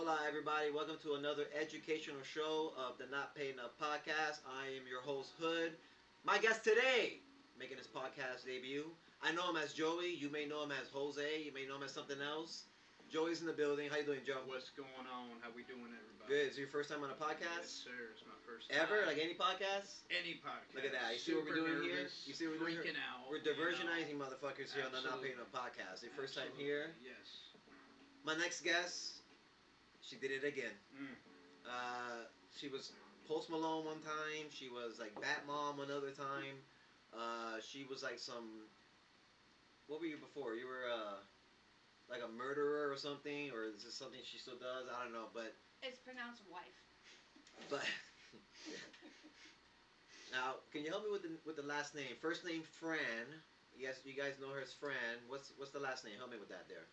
Hola, everybody. Welcome to another educational show of the Not Paid Enough podcast. I am your host, Hood. My guest today, making his podcast debut. I know him as Joey. You may know him as Jose. You may know him as something else. Joey's in the building. How you doing, Joe? What's going on? How we doing, everybody? Good. Is it your first time on a podcast? Yes, sir. It's my first time. Ever? Like any podcast? Any podcast. Look at that. You see what we're doing here? You see what we're doing here? Freaking out. We're diversionizing motherfuckers here on the Not Paid Absolutely. Enough podcast. Your first time Absolutely. here. Yes. My next guest, she did it again. She was Post Malone one time. She was like Bat Mom another time. She was like some. What were you before? You were like a murderer or something, or is this something she still does? I don't know, but It's pronounced wife. Now, can you help me with the last name? First name Fran. Yes, you guys know her as Fran. What's the last name? Help me with that there.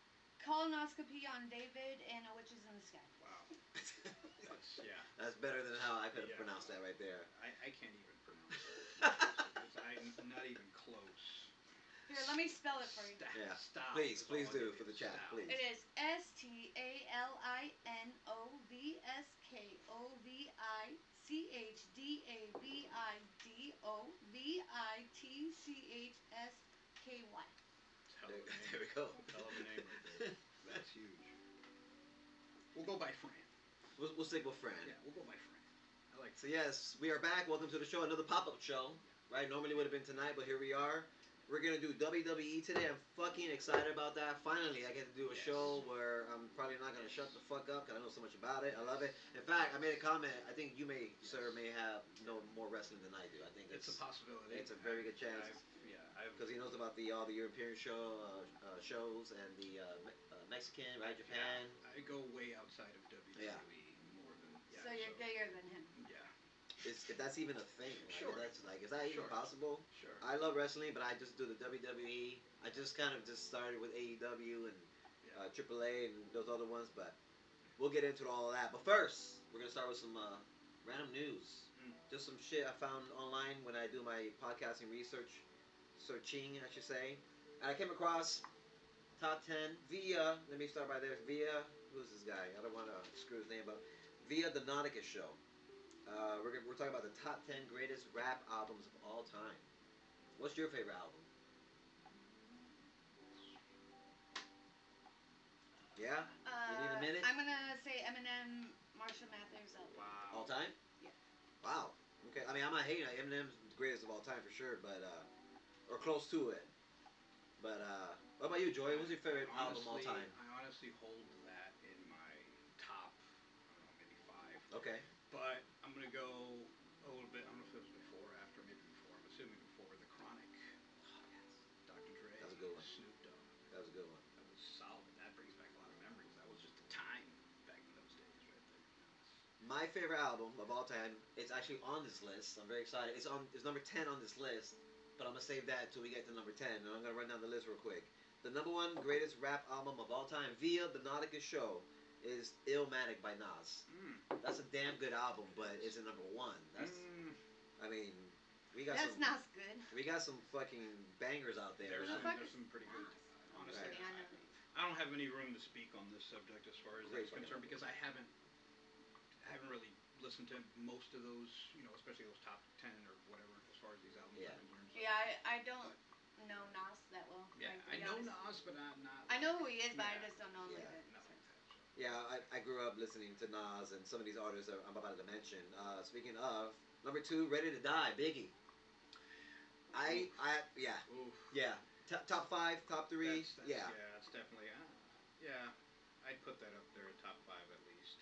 Colonoscopy on David and a witches in the sky. Wow. Yeah. That's better than how I could have pronounced that right there. I can't even pronounce it. I'm not even close. Here, let me spell it for you. Yeah. Stop. Please That's all I do can for the chat, Stop. please. It is STALINOVSKOVIDOVITCHSKY. Hell of a name. There we go. Hell of a name right there. That's huge. We'll go by Fran. We'll stick with Fran. Yeah, we'll go by Fran. I like. So yes, we are back. Welcome to the show. Another pop-up show. Right? Normally would have been tonight, but here we are. We're gonna do WWE today. I'm fucking excited about that. Finally, I get to do a show where I'm probably not gonna shut the fuck up because I know so much about it. I love it. In fact, I made a comment. I think you may, sir, may have know more wrestling than I do. I think It's a possibility. It's a very good chance. Because he knows about all the European shows and the Mexican, right? Japan. I go way outside of WWE more than. Yeah, So you're gayer than him. Yeah. If that's even a thing. Like, Sure. That's like, is that even possible? Sure. I love wrestling, but I just do the WWE. I just kind of just started with AEW and AAA and those other ones, but we'll get into all of that. But first, we're gonna start with some random news. Just some shit I found online when I do my podcasting searching, I should say. And I came across top 10 via. Let me start by there. Via, who's this guy? I don't want to screw his name up. Via the Nauticus Show. We're talking about the top 10 greatest rap albums of all time. What's your favorite album? Yeah? You need a minute? I'm gonna say Eminem, Marshall Mathers. Wow. All time? Yeah. Wow. Okay. I mean, I'm not hating. Eminem's the greatest of all time for sure, but or close to it. But what about you, Joy? What's your favorite album of all time? I honestly hold that in my top, I don't know, maybe 5. Okay. But I'm gonna go a little bit. I don't know if it was before, or after, maybe before. I'm assuming before The Chronic. Oh, yes. Dr. Dre. That was a good one. Snoop Dogg. That was a good one. That was solid. That brings back a lot of memories. That was just the time back in those days, right there. My favorite album of all time is actually on this list. I'm very excited. It's number 10 on this list, but I'm gonna save that till we get to number 10, and I'm gonna run down the list real quick. The number 1 greatest rap album of all time via the Nauticus Show is Illmatic by Nas. That's a damn good album, but is it number 1? That's, I mean, we got That's some. not good. We got some fucking bangers out there. There's Motherfuckers. some pretty good. Honestly, Right. Yeah, I know. I don't have any room to speak on this subject as far as Great that's concerned because I haven't really listened to most of those, especially those top 10 or whatever as far as these albums are concerned. So. Yeah, I don't know Nas that well. Yeah, like, to I be know honest. Nas, but I'm not. I know who he is, but I Yeah. just don't know him like that. Nothing like that. So. Yeah, I grew up listening to Nas and some of these artists that I'm about to mention. Speaking of, number 2, Ready to Die, Biggie. Oof. Yeah. Top 5, top 3, That's, yeah. it's definitely. Yeah, I'd put that up there, top 5 at least.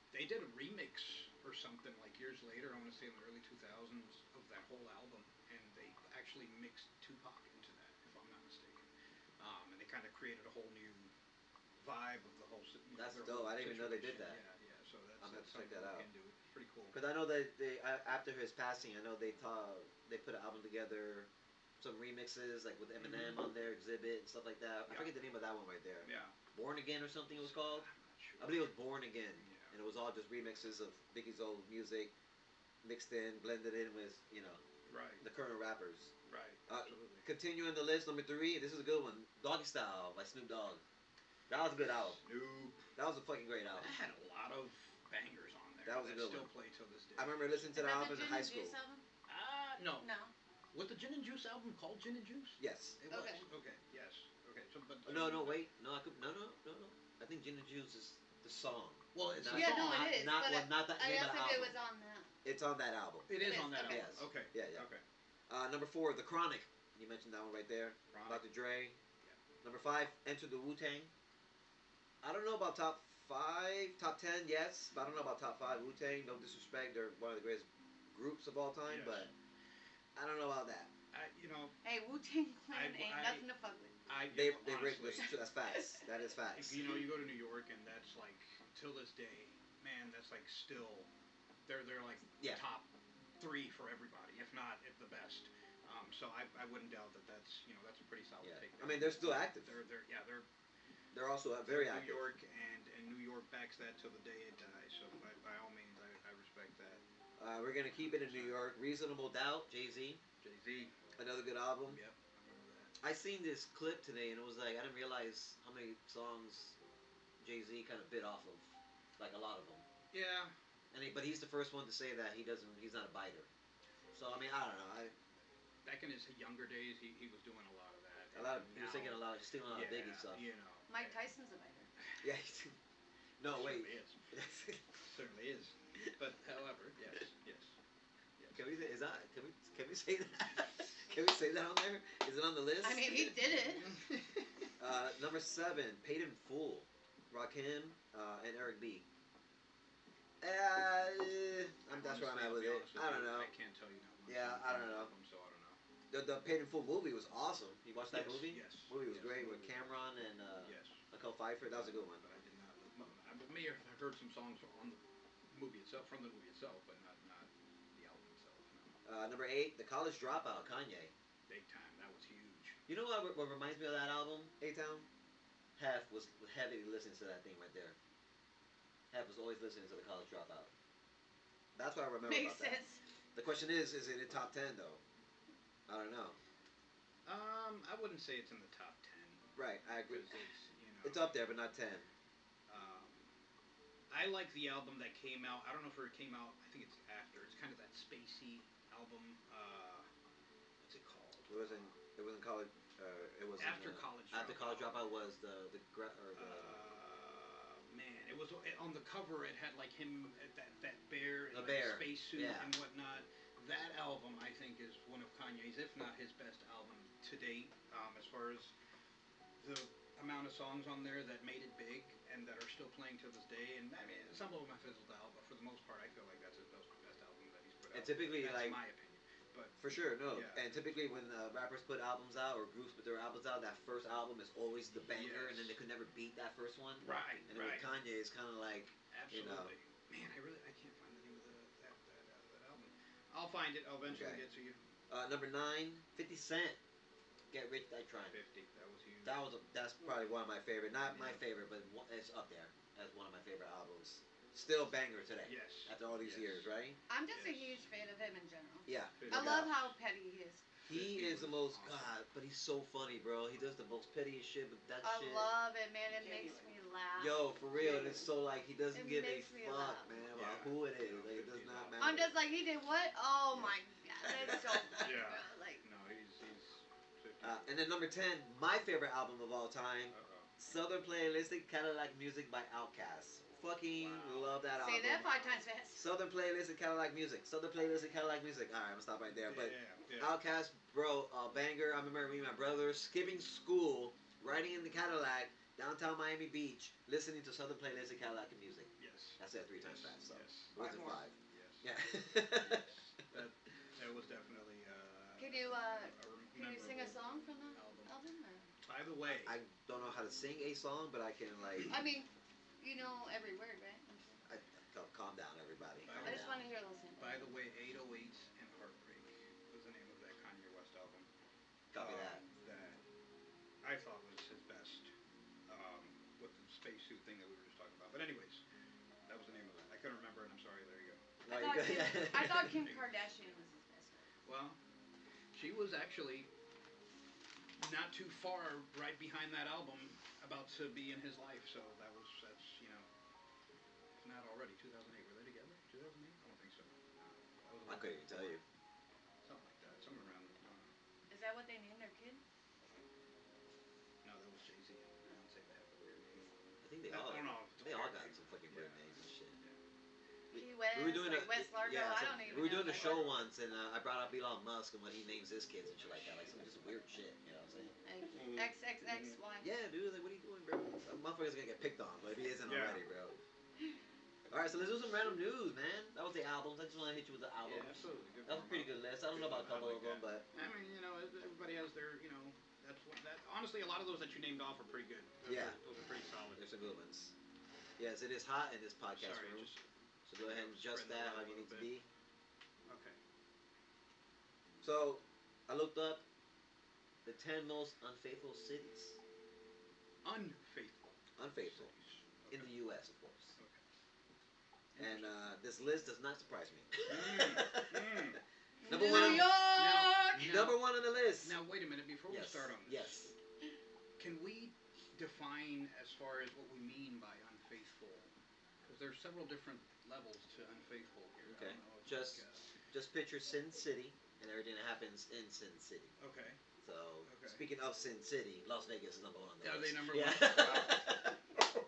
They did a remix or something like years later. I want to say in the early 2000s of that whole album, and they actually mixed Tupac into that, if I'm not mistaken. And they kind of created a whole new vibe of the whole. That's dope. I didn't even know they did that. Yeah. So that's. I'm gonna have to check something that out. Into it. It's pretty cool. Because I know that after his passing, I know they put an album together, some remixes like with Eminem on there, Exhibit and stuff like that. I forget the name of that one right there. Yeah. Born Again or something it was called. I'm not sure. I believe it was Born Again, Yeah. and it was all just remixes of Biggie's old music, mixed in, blended in with Right. the current rappers. Right. Uh, Absolutely. Continuing the list, number 3, this is a good one, Doggy Style by Snoop Dogg. That was a good album. Snoop. That was a fucking great album. That had a lot of bangers on there That was a good still one. play till this day. I remember listening to Is the that the album in Gin high and school. Juice album? No. No. Was the Gin and Juice album called Gin and Juice? Yes. It was. Okay. Okay. Yes. Okay. So, but No, no, wait. No, I could. No, no, no, no. I think Gin and Juice is the song. Well, it's Not, a Yeah, song. no, it is. Not, but well, not the I name of asked the if album. it was on that. It's on that album. It is on that okay. album. Yes. Okay. Yeah, yeah. Okay. Number 4, The Chronic. You mentioned that one right there. Chronic. Dr. Dre. Yeah. Number 5, Enter the Wu Tang. I don't know about top 5, top 10, yes, but I don't know about top 5. Wu Tang, no disrespect, they're one of the greatest groups of all time, Yes. but I don't know about that. You know, Hey, Wu-Tang Clan I- ain't I- nothing to fuck with. They honestly, that's facts. That is facts. you know, you go to New York and that's like till this day, man, that's like still, they're like Yeah. top 3 for everybody, if not if the best. So I wouldn't doubt that that's that's a pretty solid Yeah. take. I mean, they're still active. They're They're also very New active. York and New York backs that till the day it dies. So by all means, I respect that. We're gonna keep it in New York. Reasonable Doubt, Jay-Z, Jay-Z. another good album. Yep, I remember that. I seen this clip today and it was like I didn't realize how many songs Jay-Z kind of bit off of, like a lot of them. Yeah. But he's the first one to say that he's not a biter. So I mean, I don't know. Back in his younger days, he was doing a lot of that. He was taking stealing a lot of Biggie stuff. You know. Mike Tyson's a biter. Yeah. No, wait. Certainly is. Certainly is. But however, yes. Can we say can we say that? Can we say that on there? Is it on the list? I mean, he did it. Number 7, Paid in Full, Rakim and Eric B. That's where I'm at with it. I don't know. I can't tell you that much. Yeah, I don't know. So I don't know. The Paid in Full movie was awesome. You watched that Yes, movie? yes, Movie was yes, great the with movie was Cameron and Yes. Michael Pfeiffer. That was a good one. But I did not. I may have heard some songs on the movie itself, from the movie itself, but not the album itself. No. Number 8, The College Dropout, Kanye. Big time. That was huge. You know what reminds me of that album, A-Town? Hef was heavily listening to that thing right there. Hef was always listening to The College Dropout. That's what I remember Makes about that. sense. The question is it in top 10 though? I don't know. I wouldn't say it's in the top 10. Right, I agree. Because It's up there, but not 10. I like the album that came out. I don't know if it came out. I think it's after. It's kind of that spacey album. What's it called? It wasn't college. It was After College After Dropout. College Dropout was the Man, it was on the cover. It had like him, that bear, in The like bear, a spacesuit yeah. and whatnot. That album, I think, is one of Kanye's, if not his best album to date. As far as the amount of songs on there that made it big and that are still playing to this day. And I mean, some of them have fizzled out, but for the most part, I feel like that's his best album that he's put out. And typically, that's like, my opinion. But for sure, no. Yeah. And typically, when rappers put albums out or groups put their albums out, that first album is always the banger, and then they could never beat that first one. Right, And then with Kanye, it's kind of like absolutely. Man, I can't find the name of that album. I'll find it. I'll eventually Okay. get to you. Number 9, 50 Cent. Get Rich Die Trying. 50. That was huge. That's probably one of my favorite. Not my favorite, but it's up there as one of my favorite albums. Still banger today. Yes. After all these Yes. years, right? I'm just a Yes. huge fan of him in general. Yeah. I love how petty he is. He 50 is the was most awesome. but he's so funny, bro. He does the most pettiest shit with that I shit. love it, man. It makes me laugh. Yo, for real, and it's so like he doesn't It give a makes me fuck, laugh. man, Yeah. about who it is. No, Like, it does 50 not is matter. I'm just like, he did what? Oh Yeah. my god, that's so funny, Yeah. bro. Like, No, he's 50. And then number 10, my favorite album of all time, Uh-oh. Southern Playalistic Cadillac Music by Outkast. Fucking Wow. love that album. say that 5 times fast. Southern Playalistic Cadillac Music. Southern Playalistic Cadillac Music. Alright, I'm gonna stop right there. But yeah. Outkast, bro, banger. I remember me and my brother skipping school, riding in the Cadillac, downtown Miami Beach, listening to Southern Playalistic Cadillac music. Yes. I said 3 times fast, so Yes. it wasn't 5. Yes. Yeah. Yes. That was definitely. Can you sing a memorable song from the album. album? Or? By the way, I don't know how to sing a song, but I can like. I mean, you know every word, right? Calm down, everybody. I Calm I just down. want to hear those things. by the way, 808s and Heartbreak was the name of that Kanye West album. Copy that. That I thought was his best, with the spacesuit thing that we were just talking about. But anyways, that was the name of it. I couldn't remember it. I'm sorry. There you go. No, you good. I thought Kim Kardashian was his best friend. Well, she was actually not too far right behind that album about to be in his life. So that's that already. 2008. Were they together? 2008? I don't think so. No, that was a I little couldn't bit even tell before. you. Something like that. Somewhere around. I don't know. Is that what they named their kid? No, that was Jay Z and Beyonce. They have the weird name. I think I don't know if it's a they all weird got name. some fucking Yeah. weird names and shit. Yeah. Key We were West, doing like West Largo. yeah, I so don't we even were know. doing a Like, show once, and I brought up Elon Musk and what he names his kids and shit like that, like some just weird shit. You know what I'm saying? like XXXY. Yeah, dude. Like, what are you doing, bro? That motherfucker's gonna get picked on, but if he isn't Yeah. already, bro. All right, so let's do some random news, man. That was the albums. I just want to hit you with the albums. Yeah, absolutely. Good That was a pretty good list. I don't know about a couple of them, but I mean, everybody has their, that's what that. Honestly, a lot of those that you named off are pretty good. Those are pretty solid. there's some good ones. Yes, it is hot in this podcast Sorry, room. just So go ahead and adjust spread that that how out a you need little to be. okay. So I looked up the 10 most unfaithful cities. Unfaithful. Unfaithful. Cities. In Okay. the U.S., of course. Okay. And this list does not surprise me. New Number one. York. Number one on the list. Now wait a minute before we start on this. Yes. Can we define as far as what we mean by unfaithful? Because there's several different levels to unfaithful here. Okay. I don't know if Just picture Sin City and everything that happens in Sin City. okay. So Okay. speaking of Sin City, Las Vegas is number one on the Are list. they number yeah. one?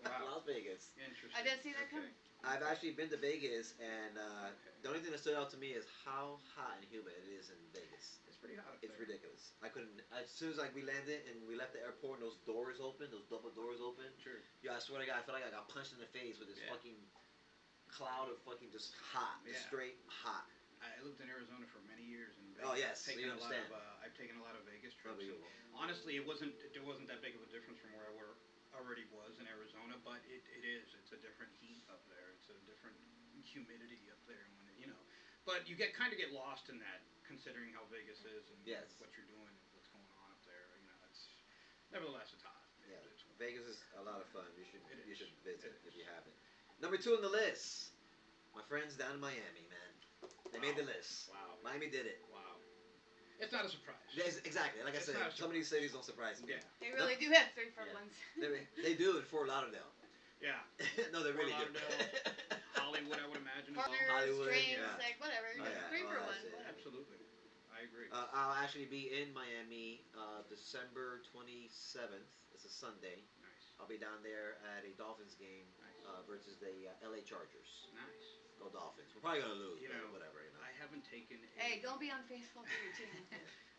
Wow. Las Vegas. Interesting. I didn't see that coming. I've actually been to Vegas, and Okay. the only thing that stood out to me is how hot and humid it is in Vegas. It's pretty hot. It's ridiculous. I couldn't. As soon as we landed and we left the airport, and those doors open, those double doors open. Sure. Yeah, I swear to God, I felt like I got punched in the face with this fucking cloud of fucking just hot, just straight hot. I lived in Arizona for many years, and Oh yes, I've so you understand. I've taken a lot of Vegas trips. Unbelievable. Honestly, there wasn't that big of a difference from where I already was in Arizona, but it is. It's a different heat up there. It's a different humidity up there when But you kind of get lost in that, considering how Vegas is and what you're doing and what's going on up there. It's nevertheless it's hot. Yeah, It's Vegas is a lot of fun. You should visit if you is. haven't. Number 2 on the list, my friends down in Miami, man. They made the list. Wow. Miami did it. Wow. It's not a surprise. Exactly. Like I said, some of these cities don't surprise me. Yeah. They really do have 3 front ones. They do in Fort Lauderdale. Yeah. No, they really do. Hollywood, I would imagine. Partners, Hollywood, dreams, yeah. like whatever. Oh, yeah. 3 for Oh, 1. that's it. Whatever. Absolutely. I agree. I'll actually be in Miami December 27th. It's a Sunday. Nice. I'll be down there at a Dolphins game Nice. versus the LA Chargers. Nice. Go Dolphins. We're probably going to lose, You but know, whatever. I haven't taken Hey, don't be unfaithful to your team.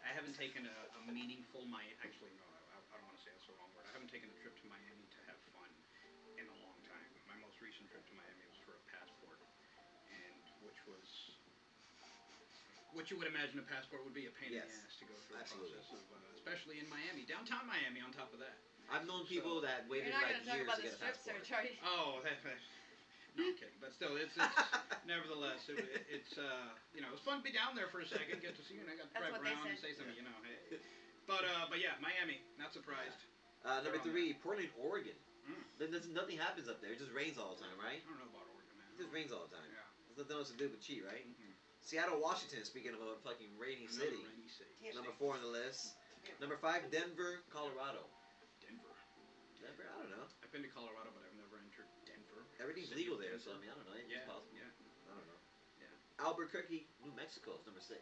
I haven't taken a meaningful Actually, no, I don't want to say that's the wrong word. I haven't taken a trip to Miami to have fun in a long time. My most recent trip to Miami was for a passport, and which was what you would imagine a passport would be, a pain in the ass to go through the process of, especially in Miami, downtown Miami. On top of that, I've known people that waited You're not like going to talk years about to the get a strip passport. search, are you? oh, no, I'm kidding, but still, it's nevertheless, it's it's fun to be down there for a second, get to see you, and I got to That's drive what they around and said. say something, hey. But yeah, Miami, not surprised. Number They're on 3, Portland, Oregon. Mm. Nothing happens up there. It just rains all the time, right? I don't know about Oregon, man. It just rains all the time. Yeah. There's nothing else to do but cheat, right? Mm-hmm. Seattle, Washington, speaking of a fucking rainy city. Rainy city. Number 4 on the list. Number 5, Denver, Colorado. Denver. Denver, I don't know. I've been to Colorado, but I've never entered Denver. Everything's City legal of there, Denver. so I mean, I don't know. Anything's possible. Yeah. I don't know. Yeah. Albuquerque, New Mexico is number 6.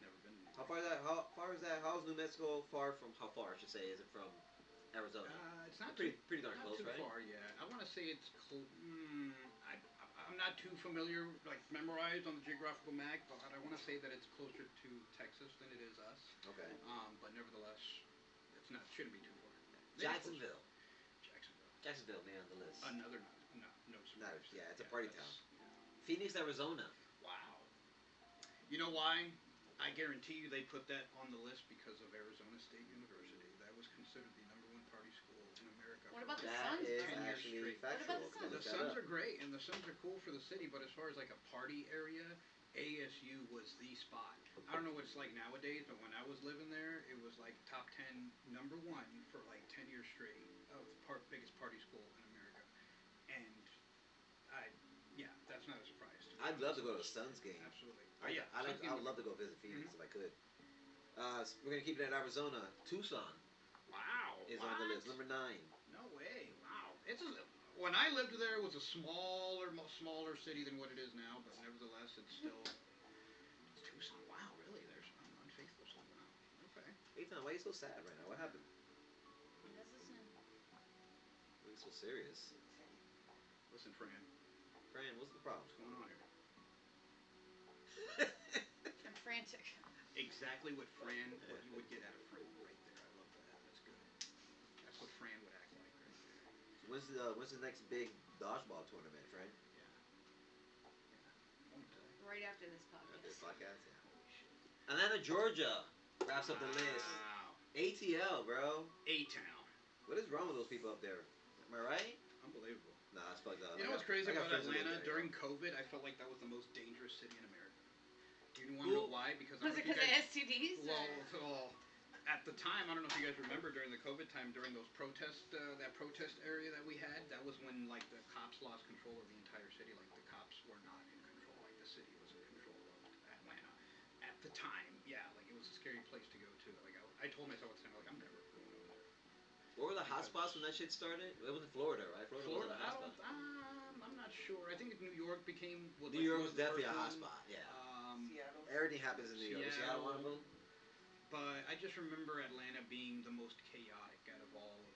Never been. How far is that? How far is that? How is New Mexico far from? How far I should say is it from Arizona? It's not pretty darn not close, too right? far. Yeah, I want to say it's I'm not too familiar, like memorized on the geographical map, but I want to say that it's closer to Texas than it is us. Okay. But nevertheless, shouldn't be too far. Jacksonville. Jacksonville. Jacksonville, man, on the list. Another no surprise. Yeah, it's a party town. Yeah. Phoenix, Arizona. Wow. You know why? I guarantee you they put that on the list because of Arizona State University. That was considered the #1 party school in America. What about the That Suns? is 10 years actually straight. factual. What about the The Suns are great, and the Suns are cool for the city, but as far as like a party area, ASU was the spot. I don't know what it's like nowadays, but when I was living there, it was like top 10, #1 for like 10 years straight of the biggest party school in America. And that's not a surprise. I'd love to go to a Suns game. Absolutely. I would love to go visit Phoenix if I could. We're gonna keep it at Arizona. Tucson Wow. is on the list. Number 9. No way. Wow. when I lived there, it was a smaller city than what it is now, but nevertheless, it's still. It's Tucson. Wow, really? There's unfaithful son. Wow. Okay. Ethan, why are you so sad right now? What happened? That's listening. Why are you so serious? Listen, Fran. Fran, what's the problem? What's going on here? I'm frantic. Exactly what you would get out of Fran right there. I love that. That's good. That's what Fran would act like right there. When's the next big dodgeball tournament, Fran? Yeah. Yeah. Right after this After this podcast. podcast, yeah. Holy shit. Atlanta, Georgia wraps up the list. Wow. ATL, bro. A-Town. What is wrong with those people up there? Am I right? Unbelievable. Nah, it's fucked up. You know what's crazy I got about friends who live Atlanta? there, During yo. COVID, I felt like that was the most dangerous city in America. Do you want to know why? Because I Was don't it know if because you of guys. STDs? Well, at the time, I don't know if you guys remember during the COVID time, during those that protest area that we had, that was when like the cops lost control of the entire city. Like the cops were not in control. Like the city was in control of Atlanta. At the time, yeah, like it was a scary place to go to. Like I told myself at the time, like I'm never going over there. What were the hot spots when that shit started? It was in Florida, right? Florida was a hot spot. I'm not sure. I think New York became. New York was definitely a hot spot, yeah. Seattle. Everything happens in New York. Is Seattle one of them? But I just remember Atlanta being the most chaotic out of all of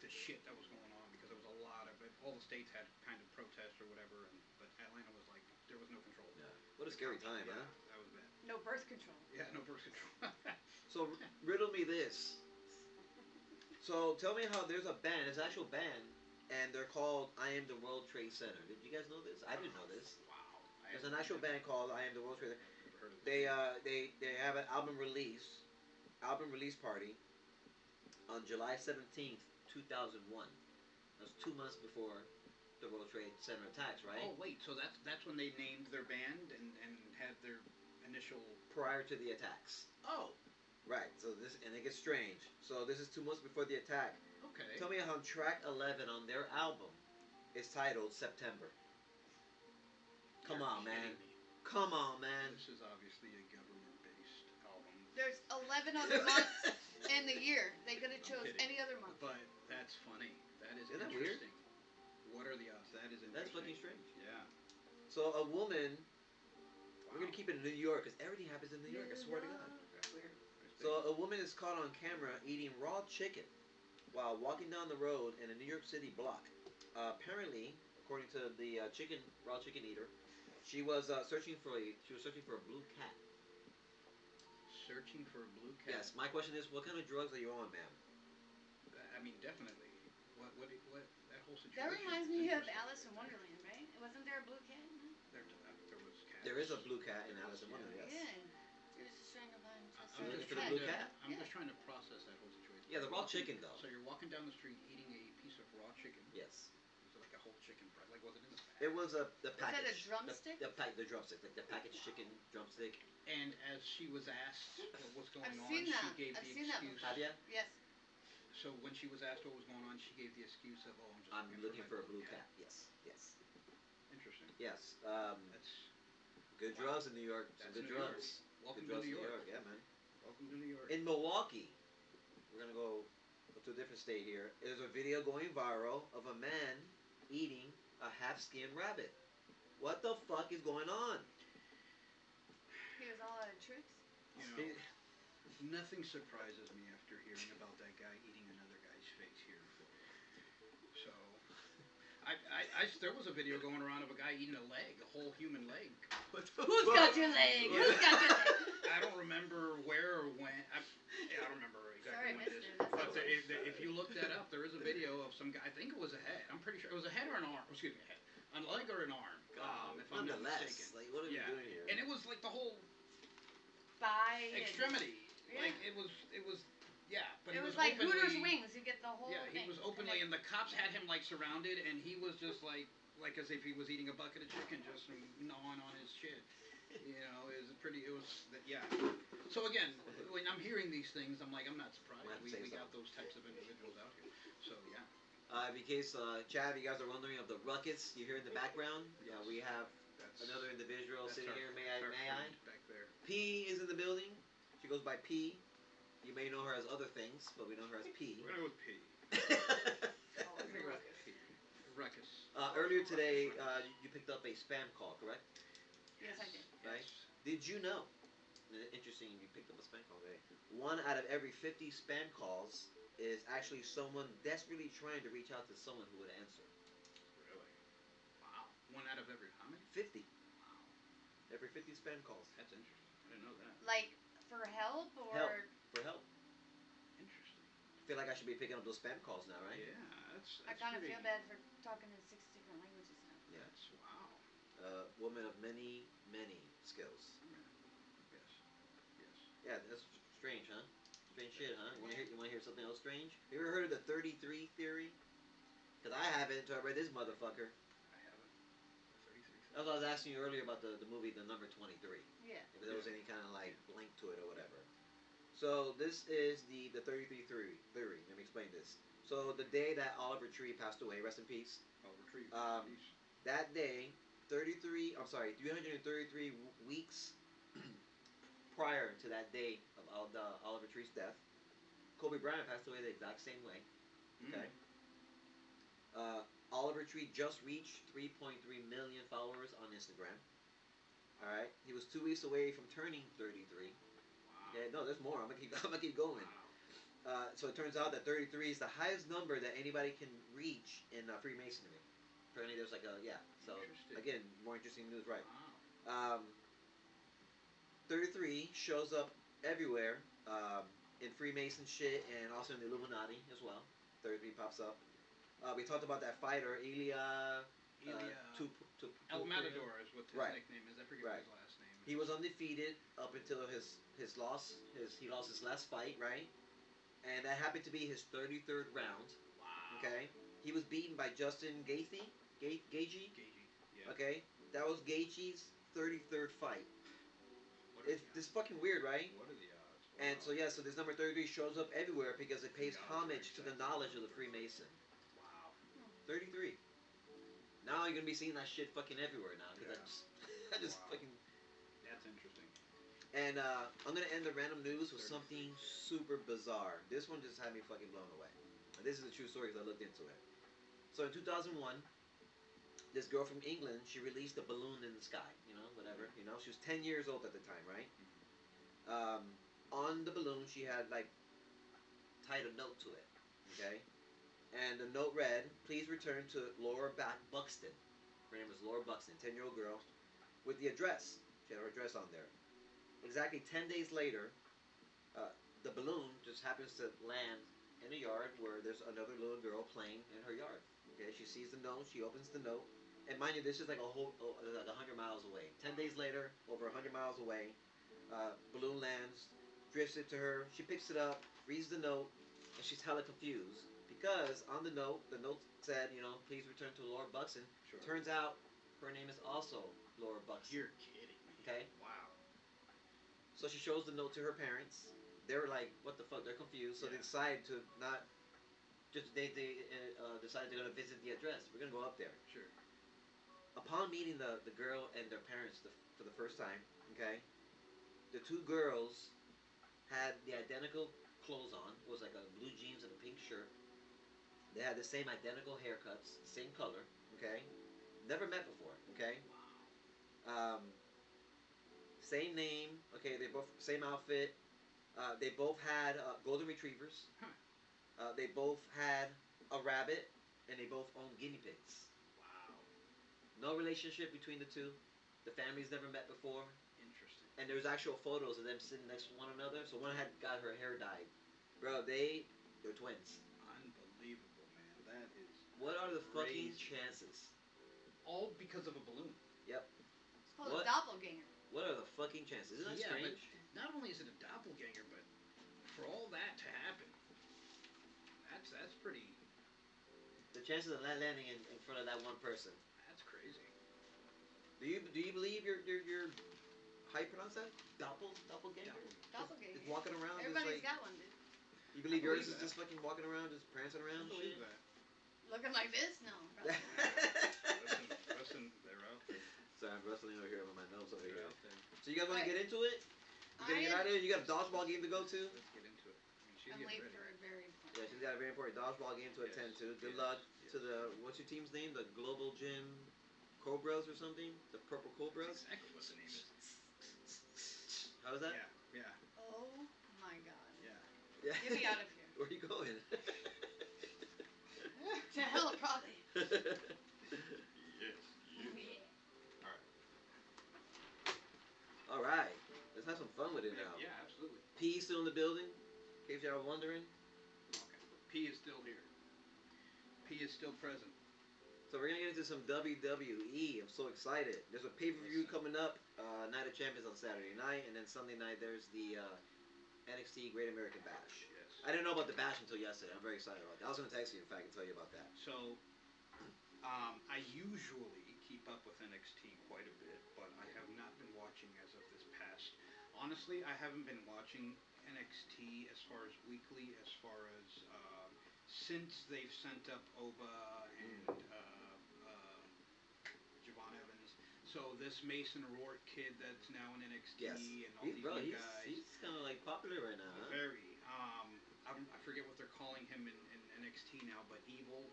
the shit that was going on because there was a lot of it. All the states had kind of protests or whatever, but Atlanta was like there was no control. Yeah. What a scary time, yeah, huh? That was bad. No birth control. Yeah, no birth control. So riddle me this. So tell me how there's a band, it's an actual band, and they're called I Am the World Trade Center. Did you guys know this? I didn't know this. Wow. There's an actual band called I Am the World Trade Center. Never heard of this. They have an album release party on July 17th, 2001. That's 2 months before the World Trade Center attacks, right? Oh wait, so that's when they named their band and had their initial. Prior to the attacks. Oh. Right. So and it gets strange. So this is 2 months before the attack. Okay. Tell me how track 11 on their album is titled September. Come You're on, man. kidding me. Come on, man. This is obviously a government-based album. There's 11 other months in the year. They could have chose kidding. any other month. But that's funny. That is Isn't that weird? interesting. What are the odds? That is interesting. That's fucking strange. Yeah. So a woman, Wow. we're gonna keep it in New York because everything happens in New York. I swear to God. Weird. So a woman is caught on camera eating raw chicken while walking down the road in a New York City block. Apparently, according to the raw chicken eater, she was searching for a blue cat. Searching for a blue cat. Yes. My question is, what kind of drugs are you on, ma'am? I mean, definitely. What that whole situation. That reminds is me of interesting. Alice in Wonderland, right? Wasn't there a blue cat? There was cats. There is a blue cat in There Alice in is, Wonderland. Yeah. Yes. You're just trying to find. I'm looking just for the trying blue to. cat? I'm Yeah. just trying to process that whole situation. Yeah, the raw chicken though. So you're walking down the street eating a piece of raw chicken. Yes. Was it like a whole chicken breast? Like was it in the bag? It was the that a package. drumstick? The drumstick, like the packaged chicken drumstick. And as she was asked what was going I've on, seen she that. gave I've the seen that excuse. Have ya? Yes. So when she was asked what was going on, she gave the excuse of, "Oh, I'm I'm just looking for a my blue cat. Yes. Yes. Interesting. Yes. That's Good Wow. drugs in New York. Some That's good New York. drugs. welcome Good to drugs New in York. Yeah, man. Welcome to New York. In Milwaukee, we're gonna go to a different state here. There's a video going viral of a man eating a half-skinned rabbit. What the fuck is going on? He was all out of troops. You know, nothing surprises me after hearing about that guy eating another guy's face here. So, there was a video going around of a guy eating a leg, a whole human leg. What the Who's fuck? got your leg? Who's got your leg? I don't remember where or when. I don't remember exactly Sorry, I when it missed is. it. That's But hilarious. if you look that up, there is a video of some guy. I think it was a head. I'm pretty sure it was a head or an arm. Excuse me, a head, a leg or an arm. If I'm not Nonetheless, mistaken. like, what are Yeah. we doing here? And it was like the whole Thigh. and- extremity. Yeah. Like it was. Yeah, but It he was was like openly, Hooters wings. You get the whole Yeah, thing. he was openly, and the cops had him like surrounded, and he was just like as if he was eating a bucket of chicken, just gnawing on his shit. You know, it was pretty. It was that. Yeah. So again, when I'm hearing these things, I'm like, I'm not surprised. Might have to We say got something. those types of individuals out here. So yeah. In case, Chad, you guys are wondering of the ruckus you hear in the background, Yes. we have That's another individual that's sitting our- here. May that's our I? friend back there. P is in the building. She goes by P. You may know her as other things, but we know her as P. We're gonna go with P. Oh, We're gonna go with P. like a. Earlier today, you picked up a spam call, correct? Yes, I did. Right? Yes. Did you know? Interesting, you picked up a spam call today. One out of every 50 spam calls is actually someone desperately trying to reach out to someone who would answer. Really? Wow. One out of every how many? 50. Wow. Every 50 spam calls. That's interesting. I didn't know that. Like for help or Help. For help. Interesting. I feel like I should be picking up those spam calls now, right? Yeah, that's I kind of pretty, feel bad for talking in 6 different languages now. Yeah. That's wow. Woman of many, many skills. Yeah. Yes. Yes. Yeah, that's strange, huh? Strange shit, huh? Yeah. You wanna hear something else strange? You ever heard of the 33 theory? Because I haven't until I read this motherfucker. I haven't. 33. That's what I was asking you earlier about the movie, the number 23. Yeah. If there was any kind of like link to it or whatever. So this is the 33 theory. Let me explain this. So the day that Oliver Tree passed away, rest in peace. Oliver Tree. That day, 333 weeks prior to that day of Oliver Tree's death, Kobe Bryant passed away the exact same way. Okay. Uh, Oliver Tree just reached 3.3 million followers on Instagram. All right. He was 2 weeks away from turning 33. Wow. Okay. No, there's more. I'm gonna keep going. Wow. So it turns out that 33 is the highest number that anybody can reach in Freemasonry. Apparently, there's like a So Interesting. again, more interesting news, right? Wow. 33 shows up everywhere in Freemason shit and also in the Illuminati as well. 33 pops up. We talked about that fighter, Ilya. El Matador is what his Right. nickname is. I forget Right. his last name. He was undefeated up until his loss. He lost his last fight, right? And that happened to be his 33rd round. Wow. Okay. He was beaten by Justin Gaethje. Gaethje. Yeah. Okay. That was Gaethje's 33rd fight. What are It's the odds? this fucking weird, right? What are the odds? Wow. And so this number 33 shows up everywhere because it pays The odds homage are to the exactly knowledge of the 33. Freemason. Wow. 33. Now you're gonna be seeing that shit fucking everywhere now because Yeah. I just Wow. fucking. That's interesting. And I'm gonna end the random news with 33. something super bizarre. This one just had me fucking blown away. And this is a true story because I looked into it. So in 2001, this girl from England, she released a balloon in the sky. Whatever. She was 10 years old at the time, right? On the balloon, she had like tied a note to it. Okay. And the note read, "Please return to Laura Buxton." Her name was Laura Buxton, 10-year-old girl, with the address. She had her address on there. Exactly 10 days later, the balloon just happens to land in a yard where there's another little girl playing in her yard. Okay, she sees the note, she opens the note, and mind you, this is like like 100 miles away. 10 days later, over 100 miles away, balloon lands, drifts it to her. She picks it up, reads the note, and she's hella confused because on the note said, "Please return to Laura Buxton." Sure. Turns out her name is also Laura Buxton. You're kidding me. Okay. Wow. So she shows the note to her parents. They're like, "What the fuck?" They're confused. So they decide to not. They decided they're gonna visit the address. We're gonna go up there. Sure. Upon meeting the girl and their parents for the first time, okay, the two girls had the identical clothes on. It was like a blue jeans and a pink shirt. They had the same identical haircuts, same color. Okay, never met before. Okay, Wow. same name. Okay, they both same outfit. They both had golden retrievers. Huh. They both had a rabbit, and they both owned guinea pigs. Wow. No relationship between the two. The families never met before. Interesting. And there's actual photos of them sitting next to one another. So one had got her hair dyed. Bro, they're twins. Unbelievable, man. That is. What are the fucking crazy. chances? All because of a balloon. Yep. It's called What? a doppelganger. What are the fucking chances? Isn't that Yeah, strange? but not only is it a doppelganger, but for all that to happen, that's pretty. The chances of that landing in front of that one person. That's crazy. Do you believe your how you pronounce that? Doppelganger? Doppelganger. Just walking around. Everybody's just like, got one, dude. you believe I yours believe is just fucking walking around, just prancing I around? believe shit? that. Looking like this? No. Probably Listen, they're out there. Sorry, I'm wrestling over here with my nose over They're here. out there. So you guys want to Right. get into it? You gonna get out of here? You got a dodgeball game to go to? Let's get into it. I mean, she's I'm getting late ready. for a very important. Yeah, she's got a very important dodgeball game to attend to. Good luck. to the what's your team's name? The Global Gym Cobras or something? The Purple That's Cobras? exactly what the name is. How was that? Yeah, yeah, Oh my god. yeah. Yeah. Get me out of here. Where are you going? To hell, probably. Yes, Oh, yes. yeah. All right. All right, let's have some fun with it now. Yeah, absolutely. P still in the building, in case y'all are wondering. Okay. P is still here. P is still present. So we're gonna get into some WWE. I'm so excited. There's a pay-per-view Listen. coming up. Night of Champions on Saturday night, and then Sunday night there's the NXT Great American Bash. Yes. I didn't know about the Bash until yesterday. I'm very excited about that. I was gonna text you in fact and tell you about that. So, I usually keep up with NXT quite a bit, but I have not been watching as of this past. Honestly, I haven't been watching NXT as far as weekly, as far as since they've sent up Oba and Javon Evans. So this Mason Rourke kid that's now in NXT Yes. and all these new guys. He's kind of like popular right now, huh? Very. I forget what they're calling him in NXT now, but Evil,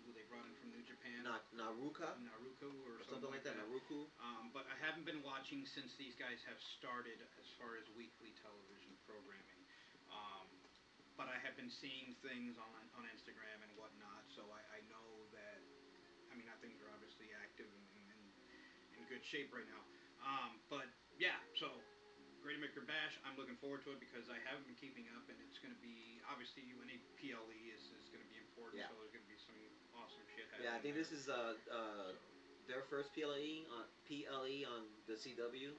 who they brought in from New Japan. Naruka? Naruko or Something like that. Naruku. But I haven't been watching since these guys have started as far as weekly television programming. But I have been seeing things on Instagram and whatnot, so I know that, I mean, things are obviously active and in good shape right now. But yeah, so Great American Bash, I'm looking forward to it because I haven't been keeping up, and it's going to be, obviously, PLE is going to be important, Yeah. so there's going to be some awesome shit happening. Yeah, I think there. this is their first PLE on the CW.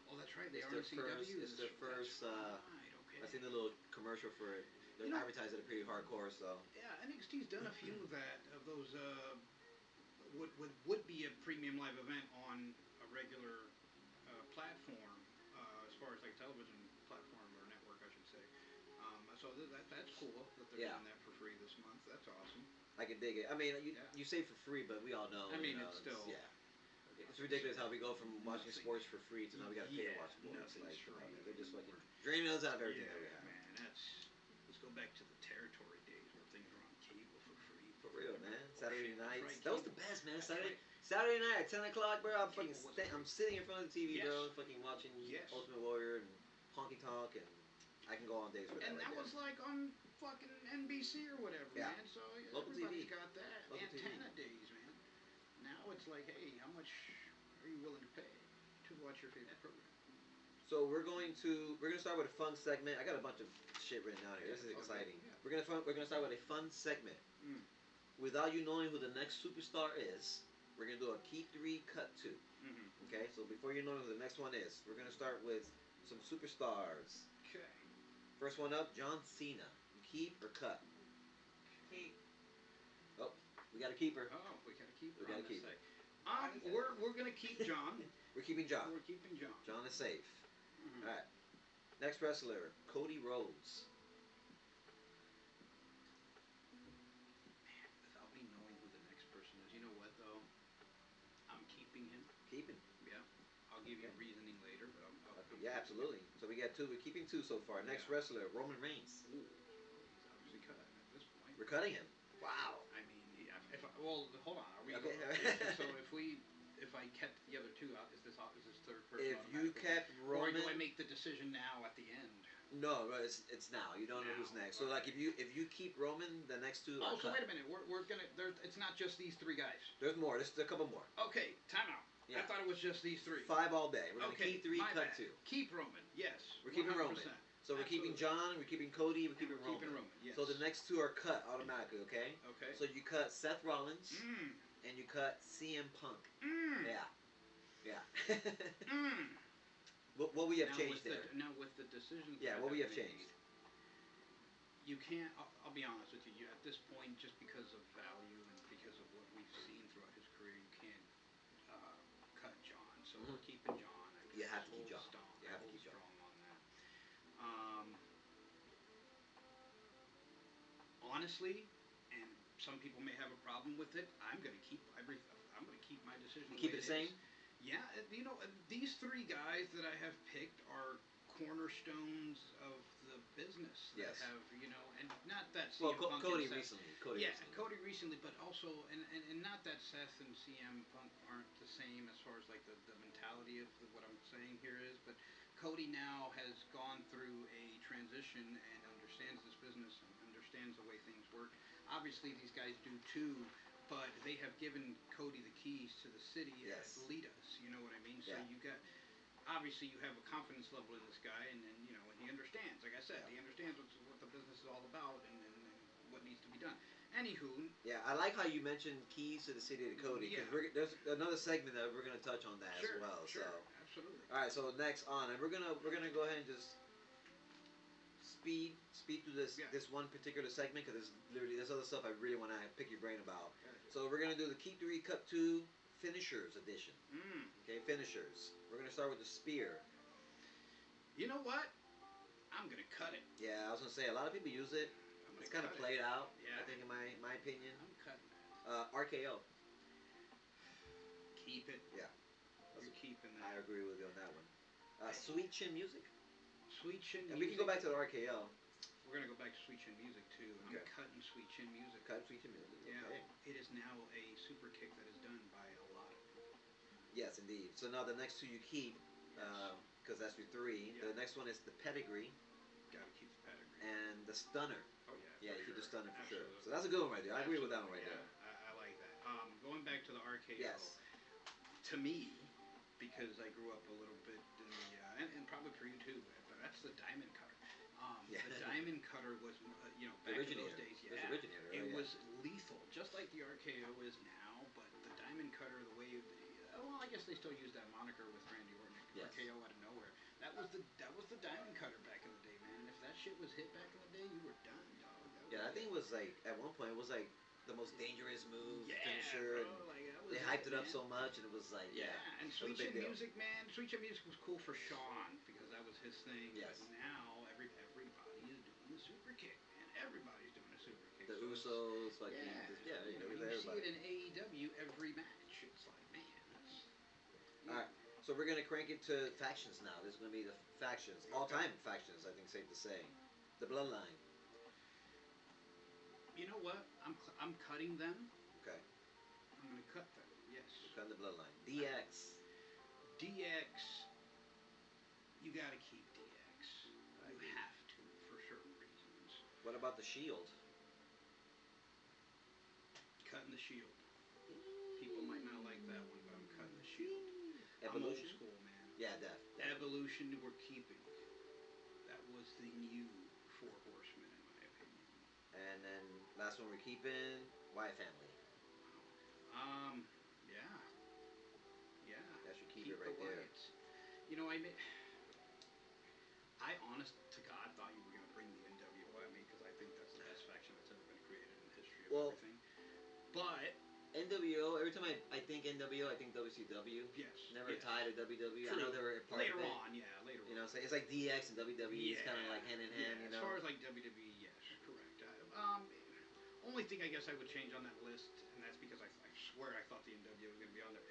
Oh, that's right, they It's are their in CW. first. It's their first. Right, okay. I seen the little commercial for it. They're advertising it pretty hardcore, so. Yeah, NXT's done a few of those would be a premium live event on a regular platform, as far as like television platform or network, I should say. So that's cool that they're doing that for free this month. That's awesome. I can dig it. I mean, you say for free, but we all know. I mean, it's still. Yeah. It's ridiculous how we go from watching sports for free to now we got to pay to watch sports. Nothing's Like, free. they're just fucking draining us out of everything that we have. Man, let's go back to the territory days where things were on cable for free. For real, man. Saturday nights. Right, That was the best, man. Saturday night at 10 o'clock, bro. I'm sitting in front of the TV, bro, fucking watching Ultimate Warrior and Honky Tonk, and I can go on days for that. And that was like on fucking NBC or whatever, man. So Local everybody's TV. got that. Local Antenna TV. days, man. Now it's like, hey, how much are you willing to pay to watch your favorite program? So we're gonna start with a fun segment. I got a bunch of shit written down here. This is exciting. Yeah. We're gonna start with a fun segment. Without you knowing who the next superstar is, we're gonna do a keep three, cut two. Mm-hmm. Okay. So before you know who the next one is, we're gonna start with some superstars. Okay. First one up, John Cena. Keep or cut? Keep. Oh, we got a keeper. Oh, we gotta keep. We gotta keep it. We're gonna keep John. We're keeping John. We're keeping John. John is safe. Mm-hmm. All right. Next wrestler, Cody Rhodes. Man, without me knowing who the next person is, you know what though? I'm keeping him. Keeping. Yeah. I'll give you reasoning later, but I'm Yeah, absolutely. So we got two. We're keeping two so far. Next wrestler, Roman Reigns. Ooh, he's obviously cut at this point. We're cutting him. Wow. I mean, well, hold on. Are we Okay. So if I kept the other two out, is this third person? If you kept or Roman, do I make the decision now at the end? no, it's now. You don't know who's next. So like if you keep Roman, the next two. Oh, are so cut. wait a minute. We're gonna. It's not just these three guys. There's more. There's a couple more. Okay, time out. Yeah. I thought it was just these three. 5 all day. We're gonna Okay, keep 3, my cut bad. 2. Keep Roman. Yes. We're keeping 100%. Roman. So we're keeping John. We're keeping Cody. We're keeping Roman. Yes. So the next two are cut automatically. Okay. Okay. So you cut Seth Rollins Mm. and you cut CM Punk. Mm. Yeah. Yeah. Mm. What we have changed there? Now with the decisions. Yeah. that What we I've have made, changed? You can't. I'll be honest with you. At this point, just because of value and because of what we've seen throughout his career, you can't cut John. So we're keeping John. You have to keep John. Strong. You have to keep John. Strong on that. Honestly, and some people may have a problem with it. I'm gonna keep my decision. You keep it the same. Yeah, these three guys that I have picked are cornerstones of the business that Yes. have, and not that Well, CM Punk and Cody Seth. recently. Cody Yeah, recently. Cody recently, but also, and not that Seth and CM Punk aren't the same as far as like the mentality of what I'm saying here is, but Cody now has gone through a transition and understands this business and understands the way things work. Obviously, these guys do too, but they have given Cody the keys to the city and Yes. lead us. You know what I mean? So Yeah. you got obviously you have a confidence level in this guy, and and he understands. Like I said, Yeah. he understands what the business is all about and what needs to be done. Anywho, Yeah, I like how you mentioned keys to the city to Cody because yeah, there's another segment that we're gonna touch on that sure, as well. sure, So, absolutely. all right, so next on, and we're gonna go ahead and just speed through Yeah, this one particular segment because there's other stuff I really want to pick your brain about. gotcha. So we're gonna do the Keep Three Cut Two finishers edition. Mm. Okay, finishers. We're gonna start with the spear. You know what? I'm gonna cut it. Yeah, I was gonna say a lot of people use it. I'm It's gonna kind of cut played it. out. Yeah, I think in my opinion. I'm cutting that. RKO. Keep it. Yeah, You're keeping I that. agree with you on that one. Sweet Chin Music. Sweet Chin And Music. we can go back to the RKO. We're gonna go back to Sweet Chin Music too. Okay. I'm cutting Sweet Chin Music. Cut Sweet Chin Music. Yeah, Okay. it is now a super kick that is done by a lot of people. Yes, indeed. So now the next two you keep, Yes. because that's your three. Yeah. The next one is the pedigree Gotta keep the pedigree. and the stunner. Oh yeah. Yeah, for you keep the sure. stunner for Absolutely. sure. So that's a good one right there. I agree with that one right yeah, there. I like that. Going back to the RKO. Yes. To me, because I grew up a little bit in the and probably for you too, but that's the diamond cutter. Yeah. The diamond cutter was The back in those originator. days. It was Yeah, the originator. Right? it Yeah. was lethal, just like the RKO is now. But the diamond cutter, the way well, I guess they still use that moniker with Randy Orton. Yes. RKO out of nowhere. That was the diamond cutter back in the day, man. And if that shit was hit back in the day, you were done, dog. Yeah, I think it was like at one point it was like the most dangerous move Yeah, finisher. bro, And like that was they hyped it up man. so much, and it was like Yeah, and it was Sweet a big Chin deal. Music, man. Sweet Chin Music was cool for Sean because that was his thing. Yes. But now everybody is doing the super kick, man. Everybody's doing a super kick. The So it's- Usos, fucking yeah, you know, you see everybody. it in AEW every match. It's like, man, that's. All right. So we're gonna crank it to factions now. This is gonna be the factions, all-time factions. I think safe to say, the Bloodline. You know what? I'm cutting them. Okay, I'm gonna cut them. Yes. we're cutting the Bloodline. DX. DX. You gotta keep DX. I You agree. have to for certain reasons. What about the Shield? Cutting the Shield. People might not like that one, but I'm cutting the Shield. I'm old Evolution. school, man. Yeah, Def. Evolution we're keeping. That was the new Four Horsemen, in my opinion. And then last one we're keeping Wyatt family. Yeah, yeah. That should keep Keep it right the there. Wyatts. I honest to God thought you were gonna bring the NWO at me because I think that's the best faction that's ever been created in the history of Well, everything. But NWO. Every time I think NWO, I think WCW. yes, Never yes. tied to WWE. I True. know they were a part Later of it. on, yeah, later on. You know, so it's like DX and WWE. It's kind of Yeah, like hand in hand. yeah, You as know. far as like WWE, yes, correct. Only thing I guess I would change on that list, and that's because I swear I thought the NWO was going to be on there.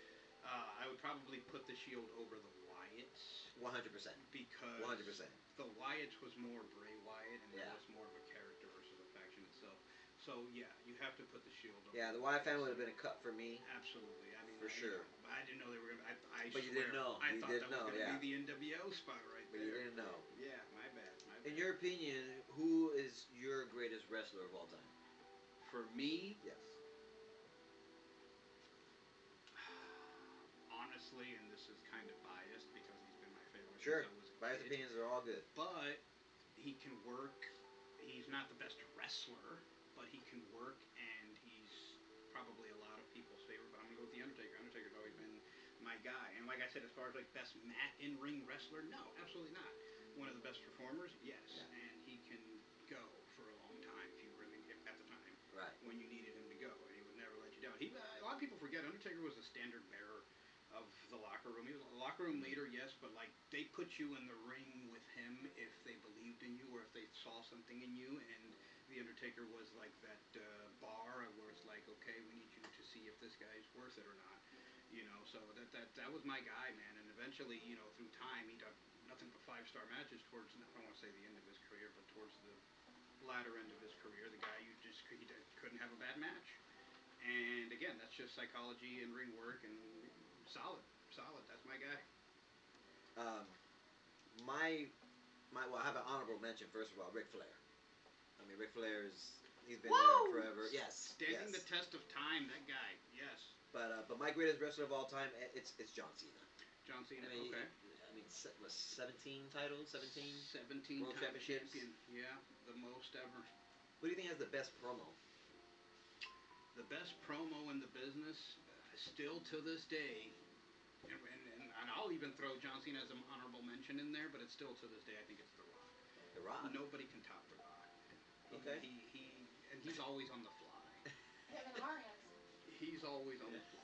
I would probably put the Shield over the Wyatts 100%. because 100%. the Wyatts was more Bray Wyatt and Yeah. it was more of a character versus a faction itself. So yeah, you have to put the Shield over. Yeah, the Wyatt family would have been a cut for me. Absolutely. I mean, For sure. I didn't know they were going to. I But you swear, didn't know. I You thought didn't that know, was going yeah. to be the NWO spot right But there. you didn't know. Yeah, my bad. My bad. In your opinion, who is your greatest wrestler of all time? For me, Yes. honestly, and this is kind of biased because he's been my favorite Sure. since I was a Biased kid, opinions are all good. but he can work. He's not the best wrestler, but he can work, and he's probably a lot of people's favorite. But I'm gonna go with the Undertaker. Undertaker's always been my guy. And like I said, as far as like best mat in ring wrestler, no, absolutely not. One of the best performers, yes, Yeah. and he can go for a long time if you really at the time Right. when you needed him to go, and he would never let you down. A lot of people forget Undertaker was the standard bearer of the locker room. He was a locker room leader, yes, but like they put you in the ring with him if they believed in you or if they saw something in you. And the Undertaker was like that bar where it's like, okay, we need you to see if this guy's worth it or not. So that was my guy, man. And eventually, through time, he nothing but 5-star matches towards, I don't want to say the end of his career, but towards the latter end of his career. The guy, couldn't have a bad match. And again, that's just psychology and ring work and solid, solid. That's my guy. Um, my well, I have an honorable mention first of all, Ric Flair. I mean, Ric Flair is he's been there Whoa! forever. Yes, Standing yes. the test of time, that guy. Yes. But my greatest wrestler of all time, it's John Cena. John Cena. I mean, Okay. I mean, was 17 titles, 17 17 world time championships. champion. Yeah, the most ever. Who do you think has the best promo? The best promo in the business, still to this day, and I'll even throw John Cena as an honorable mention in there, but it's still to this day, I think it's The Rock. The Rock. Nobody can top The Rock. Okay. And he's always on the fly. Kevin Hart has. He's always on the fly.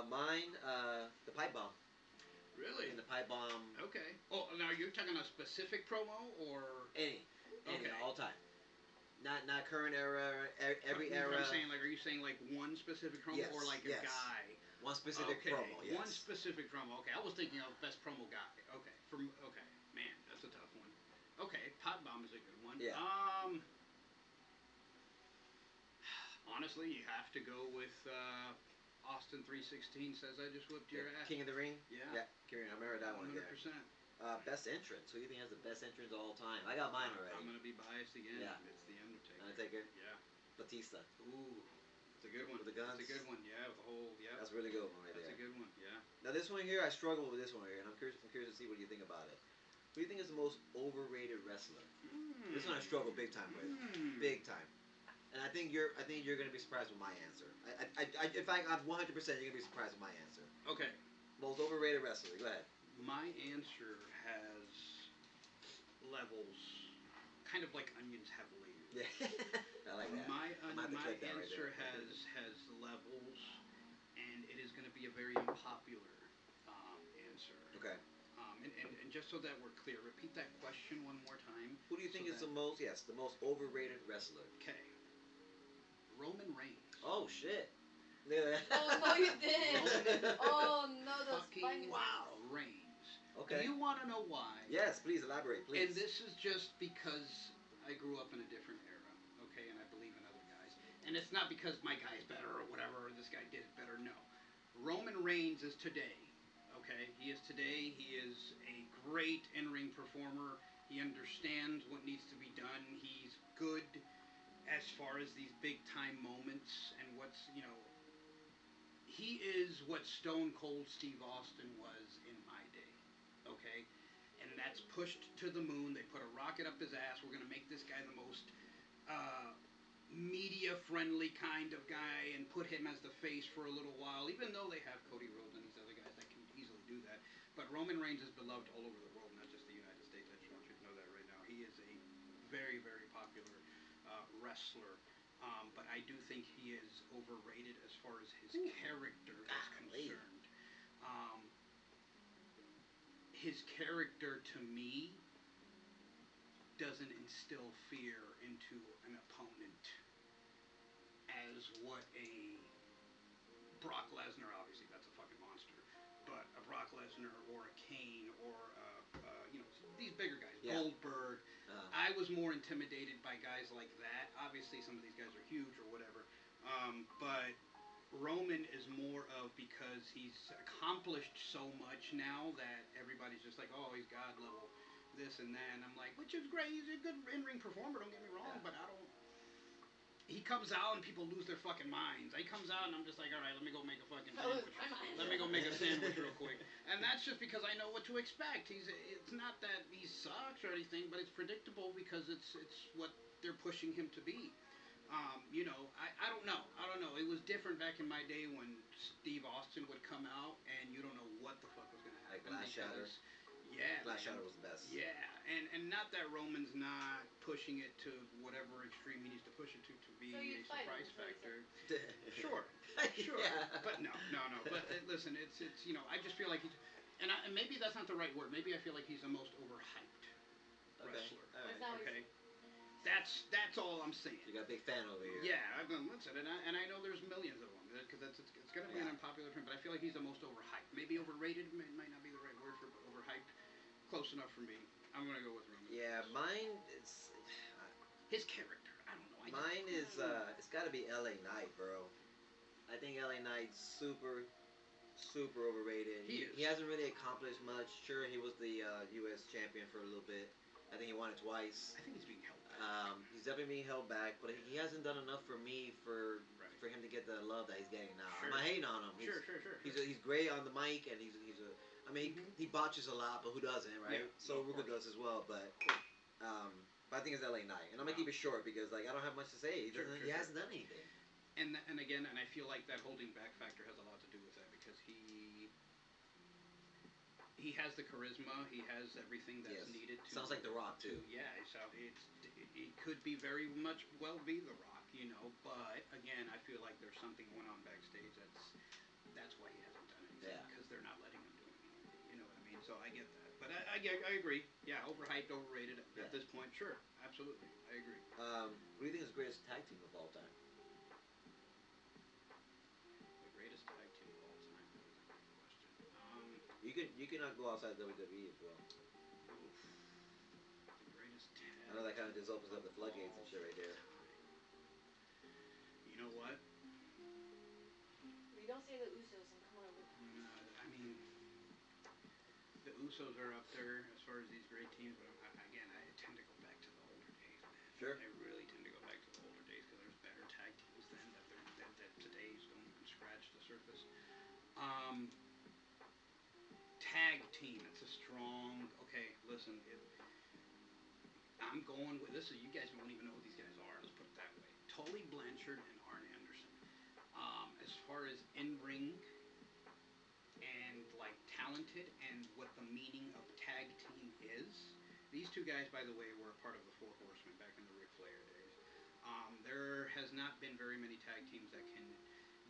Mine, the pipe bomb. Really? And the pipe bomb. Okay. Oh, now you're talking a specific promo or Any, okay. all time. Not current era, every era. I'm saying, like, are you saying like one specific promo Yes, or like yes. a guy? One specific Okay, promo. Yes. one specific promo. Okay, I was thinking of best promo guy. Okay, okay, man, that's a tough one. Okay, Pot Bomb is a good one. Yeah. Honestly, you have to go with Austin 316 says I just whipped your ass. King of the Ring. Yeah. Yeah. King of the Ring. I remember that one. 100%. There. Best entrance. Who do you think has the best entrance of all time? I got mine already. I'm gonna be biased again. Yeah. It's the Undertaker. Undertaker. Yeah. Batista. Ooh, it's a good one. With the guns. It's a good one. Yeah, with the whole. Yeah. That's a really good one right That's there. a good one. Yeah. Now this one here, I struggle with this one here, and I'm curious to see what you think about it. Who do you think is the most overrated wrestler? This one I struggle big time with, big time. And I think you're gonna be surprised with my answer. In fact, I'm 100% you're gonna be surprised with my answer. Okay. Most overrated wrestler. Go ahead. My answer has levels, kind of like onions have layers. Yeah, I like that. My I'm gonna have to clip that right answer there. has levels, and it is going to be a very unpopular answer. Okay. And just so that we're clear, repeat that question one more time. Who do you think is the most overrated wrestler? Okay. Roman Reigns. Oh shit. Yeah. Oh no, you didn't. Oh no, those Fucking spikes. wow. Reigns. Okay. Do you want to know why? Yes, please elaborate, please. And this is just because I grew up in a different era, okay, and I believe in other guys. And it's not because my guy's better or whatever, or this guy did it better, no. Roman Reigns is today, okay? He is today. He is a great in-ring performer. He understands what needs to be done. He's good as far as these big-time moments and what's, he is what Stone Cold Steve Austin was in my day, okay? And that's pushed to the moon. They put a rocket up his ass. We're going to make this guy the most media-friendly kind of guy and put him as the face for a little while, even though they have Cody Rhodes and these other guys that can easily do that. But Roman Reigns is beloved all over the world, not just the United States. I just want you to know that right now. He is a very, very popular wrestler. But I do think he is overrated as far as his character is concerned. His character, to me, doesn't instill fear into an opponent as what a Brock Lesnar, obviously that's a fucking monster, but a Brock Lesnar or a Kane or these bigger guys, Yeah. Goldberg. I was more intimidated by guys like that. Obviously, some of these guys are huge or whatever, but Roman is more of because he's accomplished so much now that everybody's just like, oh, he's God level, this and that. And I'm like, which is great. He's a good in-ring performer. Don't get me wrong, but I don't. He comes out and people lose their fucking minds. He comes out and I'm just like, all right, let me go make a fucking sandwich. Let me go make a sandwich real quick. And that's just because I know what to expect. It's not that he sucks or anything, but it's predictable because it's what they're pushing him to be. I don't know. It was different back in my day when Steve Austin would come out and you don't know what the fuck was going to happen. Like Glass Shatter. Yeah. Glass Shatter was the best. Yeah, and not that Roman's not pushing it to whatever extreme he needs to push it to be So a surprise factor. Sure. Yeah. But no. But listen, it's I just feel like he's, and maybe that's not the right word. Maybe I feel like he's the most overhyped wrestler. All right. Okay. That's all I'm saying. You got a big fan over here. Yeah, I've been listening, and I know there's millions of them because it's going to be an unpopular term, but I feel like he's the most overhyped. Maybe overrated might not be the right word for close enough for me. I'm gonna go with Roman Yeah, Reigns. mine is. His character, I don't know. Mine is. It's got to be L.A. Knight, bro. I think L.A. Knight's super overrated. He is. He hasn't really accomplished much. Sure, he was the U.S. champion for a little bit. I think he won it twice. I think he's being held back. He's definitely being held back, but he hasn't done enough for me Right. for him to get the love that he's getting now. Sure. I'm not hating on him. Sure. He's great on the mic, and he's a. I mean, Mhm. he botches a lot, but who doesn't, right? Yeah, So of Ruka course. does as well, but. But I think it's L.A. Knight, and I'm gonna Wow. keep it short because like I don't have much to say. Sure. He hasn't done anything. And again, and I feel like that holding back factor has a lot to do with that because he has the charisma, he has everything that's Yes. needed to. Sounds like The Rock too. Yeah, so it could be very much well be The Rock, you know. But again, I feel like there's something going on backstage that's why he hasn't done anything Yeah. because they're not letting him do anything. You know what I mean? So I get that, but I agree. Yeah, overhyped, overrated Yeah. at this point. Sure, absolutely, I agree. What do you think is the greatest tag team of all time? The greatest tag team of all time. That is a great question. You cannot go outside WWE as well. Oof. The greatest tag. I know that kind of just opens up the of floodgates and all shit right there. time. You know what? We don't say the Usos and come on over. I mean, the Usos are up there as far as these great teams, but again, I tend to go back to the older days, man. Sure. I really tend to go back to the older days because there's better tag teams then that today's don't even scratch the surface. Um, Tag team. It's a strong. Okay, listen. I'm going with this. You guys won't even know who these guys are. Let's put it that way. Tully Blanchard and Arn Anderson. As far as in ring and like talented and what the meaning of tag team is. These two guys, by the way, were a part of the Four Horsemen back in the Ric Flair days. There has not been very many tag teams that can.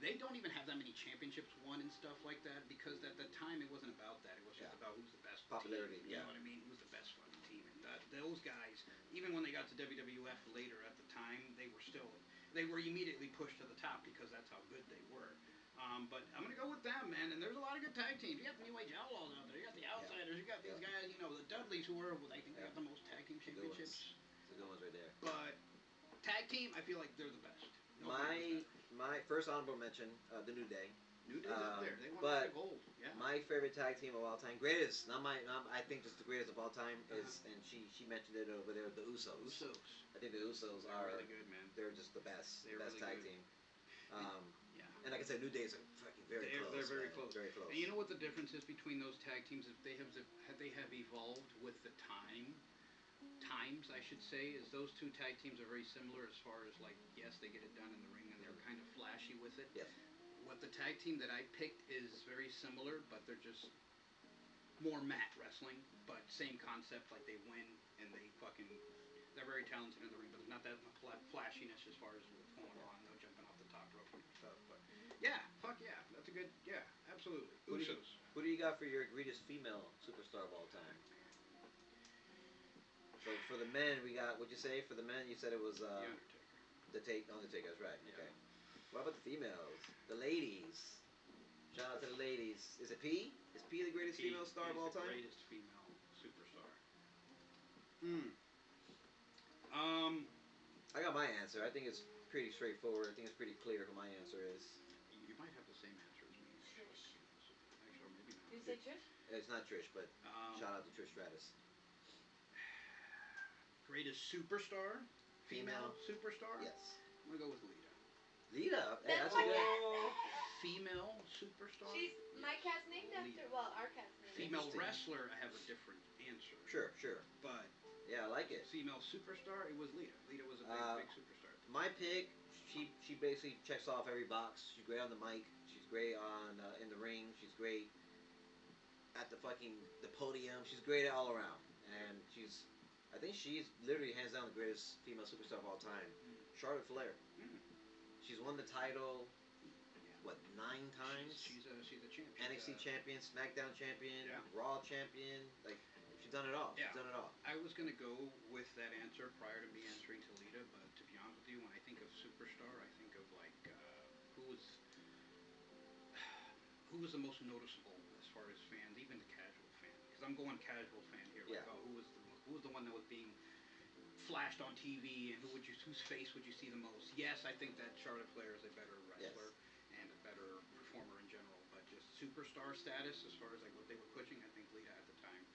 They don't even have that many championships won and stuff like that because at the time it wasn't about that. It was just about who's the best Popularity, team. You know what I mean? Who's the best fucking team? And those guys, even when they got to WWF later at the time, they were immediately pushed to the top because that's how good they were. But I'm gonna go with them, man. And there's a lot of good tag teams. You got the New Age Outlaws out there. You got the Outsiders. You got these guys. You know the Dudleys, who are I think they got the most tag team championships. The good ones right there. But tag team, I feel like they're the best. My first honorable mention, the New Day. New Day's up there. They won a lot but of gold. Yeah. My favorite tag team of all time, greatest, I think just the greatest of all time is, and she mentioned it over there, the Usos. I think the Usos They're are really good, man. They're just the best, They're best really tag good. team. Yeah. And like I said, New Days are fucking very close. They're very close. Very close. And you know what the difference is between those tag teams? If they have evolved with the times I should say, is those two tag teams are very similar as far as like yes they get it done in the ring and they're kind of flashy with it. Yes. What the tag team that I picked is very similar, but they're just more mat wrestling, but same concept. Like they win and they're very talented in the ring, but there's not that flashiness as far as what's going on. No jumping off the top rope and stuff. But yeah, fuck yeah, that's a good absolutely. Usos. Who do you got for your greatest female superstar of all time? So for the men, we got. What'd you say? For the men, you said it was The Undertaker. Undertaker. That's right. Yeah. Okay. What about the females? The ladies. Shout out to the ladies. Is it P? Is P the greatest female star of all time? The greatest female superstar. I got my answer. I think it's pretty straightforward. I think it's pretty clear who my answer is. You might have the same answer as me. Actually, or maybe not. Did you say Trish? It's not Trish, but shout out to Trish Stratus. Greatest superstar? Female superstar? Yes. I'm gonna go with Lita. Lita. Hey, that's a That's good. Female superstar? My cat's named after. Well, our cat's named Female Interesting. wrestler, I have a different answer. Sure. But Yeah, I like it. female superstar, it was Lita. Lita was a big superstar. My pick. She basically checks off every box. She's great on the mic. She's great on in the ring. She's great at the podium. She's great all around, and I think she's literally hands down the greatest female superstar of all time. Charlotte Flair. Mm. She's won the title, what, 9 times? She's a champion. NXT champion, SmackDown champion, Yeah. Raw champion. Like, she's done it all. Yeah. She's done it all. I was gonna go with that answer prior to me answering to Lita, but to be honest with you, when I think of superstar, I think of like who was the most noticeable as far as fans, even the casual fan. because I'm going casual fan here. Like, Yeah. oh, who was the one that was being flashed on TV, and whose face would you see the most? Yes, I think that Charlotte Flair is a better Yes. wrestler and a better performer in general, but just superstar status as far as like what they were pushing, I think Lita at the time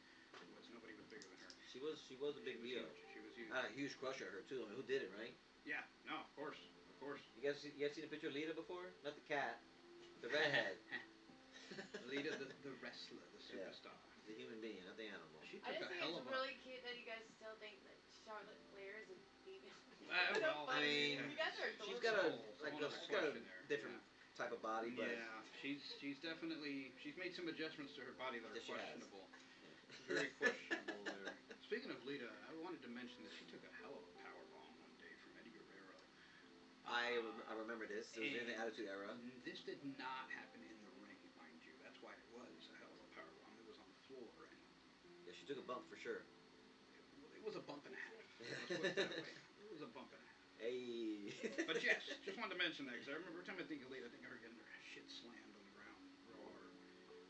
was nobody was bigger than her. She was a She big was deal. huge. She was huge. I had a huge crush on her too. I mean, who did it, right? Yeah, no, of course, of course. You guys seen a picture of Lita before? Not the cat, the redhead. Lita, the wrestler, the Yeah, superstar. the human being, not the animal. She I took just a think hell it's of a. really cute that you guys still think that Charlotte Flair is a female. It's so Well, I funny. mean, You guys are she's adorable. got It's a whole other she's got a question there. different type of body, but Yeah, she's definitely she's made some adjustments to her body that are Yes, she has. questionable. Very questionable there. Speaking of Lita, I wanted to mention that she took a hell of a power bomb one day from Eddie Guerrero. I remember this. It was in the Attitude Era. This did not happen in the ring, mind you. That's why it was a hell of a power bomb. It was on the floor, and Yeah, she took a bump for sure. it was a bump and a half. Let's put it that way. It was a bump and a half. Hey. But yes, just wanted to mention that because I remember every time I think of Lita, I think of her getting her shit slammed on the ground real hard.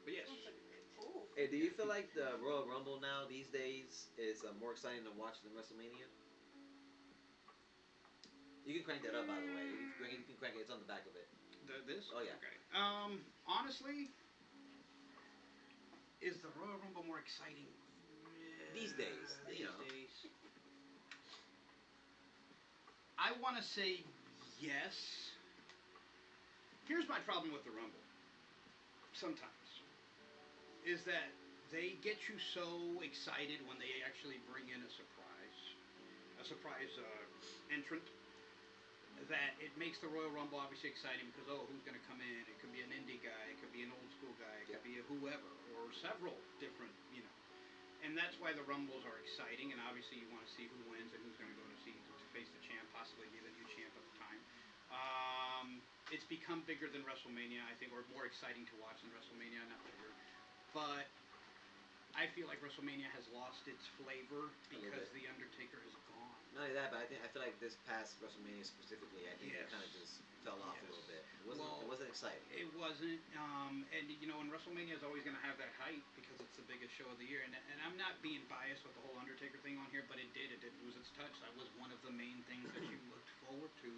But yes, Ooh. Hey, do you feel like the Royal Rumble now these days is more exciting to watch than WrestleMania? You can crank that up, by the way. You can crank it. It's on the back of it. this. Oh, yeah. Okay. Honestly, is the Royal Rumble more exciting These days, you These know. days, I want to say yes. Here's my problem with the Rumble. Sometimes is that they get you so excited when they actually bring in a surprise entrant, that it makes the Royal Rumble obviously exciting because, oh, who's going to come in? It could be an indie guy, it could be an old school guy, it could be a whoever, or several different, And that's why the Rumbles are exciting, and obviously you want to see who wins and who's going to go to see to face the champ, possibly be the new champ at the time. It's become bigger than WrestleMania, I think, or more exciting to watch than WrestleMania, not bigger. But I feel like WrestleMania has lost its flavor because The Undertaker is gone. Not only that, but I feel like this past WrestleMania specifically, I think it Yes. kind of just fell off a Yes. little bit. It wasn't exciting. It wasn't, and WrestleMania is always going to have that hype because it's the biggest show of the year. And I'm not being biased with the whole Undertaker thing on here, but it did lose its touch. That was one of the main things that you looked forward to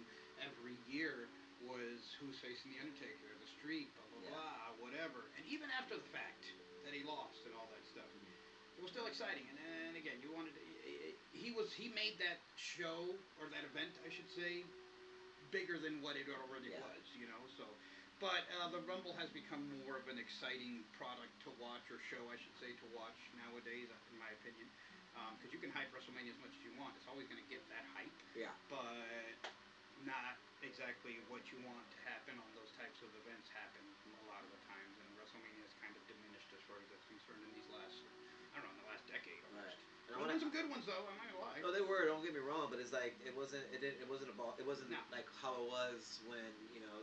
every year was who's facing the Undertaker, the streak, blah blah blah, whatever. And even after the fact that he lost and all that stuff, it was still exciting. And again, you wanted he made that show or that event, I should say, bigger than what it already was, So, but the Rumble has become more of an exciting product to watch, or show, I should say, to watch nowadays, in my opinion, because you can hype WrestleMania as much as you want. It's always going to get that hype, but not exactly what you want to happen on those types of events happen a lot of the times, and WrestleMania has kind of diminished as far as that's concerned in these last, I don't know, in the last decade almost. Right. There's been some good ones though. I'm not gonna lie. No, they were. Don't get me wrong, but it's like it wasn't No. like how it was when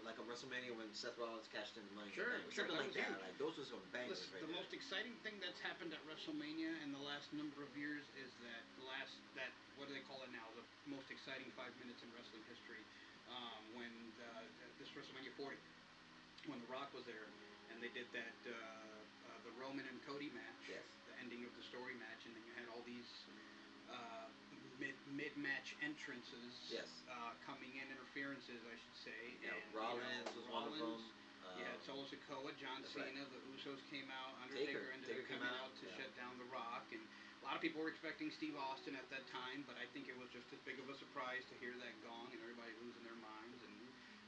like a WrestleMania when Seth Rollins cashed in the money. Sure, something that like was that. huge. Like those were some bangers Listen, right the there. most exciting thing that's happened at WrestleMania in the last number of years is that what do they call it now? The most exciting 5 minutes in wrestling history. When this WrestleMania 40, when The Rock was there, and they did that the Roman and Cody match, Yes. the ending of the story match, and then you had all these uh, mid-match entrances, Yes. coming in, interferences, I should say. Yeah, And, Rollins was one of them. You had Solo Sikoa, John That's Cena, right. the Usos came out, Undertaker ended Taker up came coming out, out to yeah. shut down The Rock, and a lot of people were expecting Steve Austin at that time, but I think it was just as big of a surprise to hear that gong and everybody losing their minds, and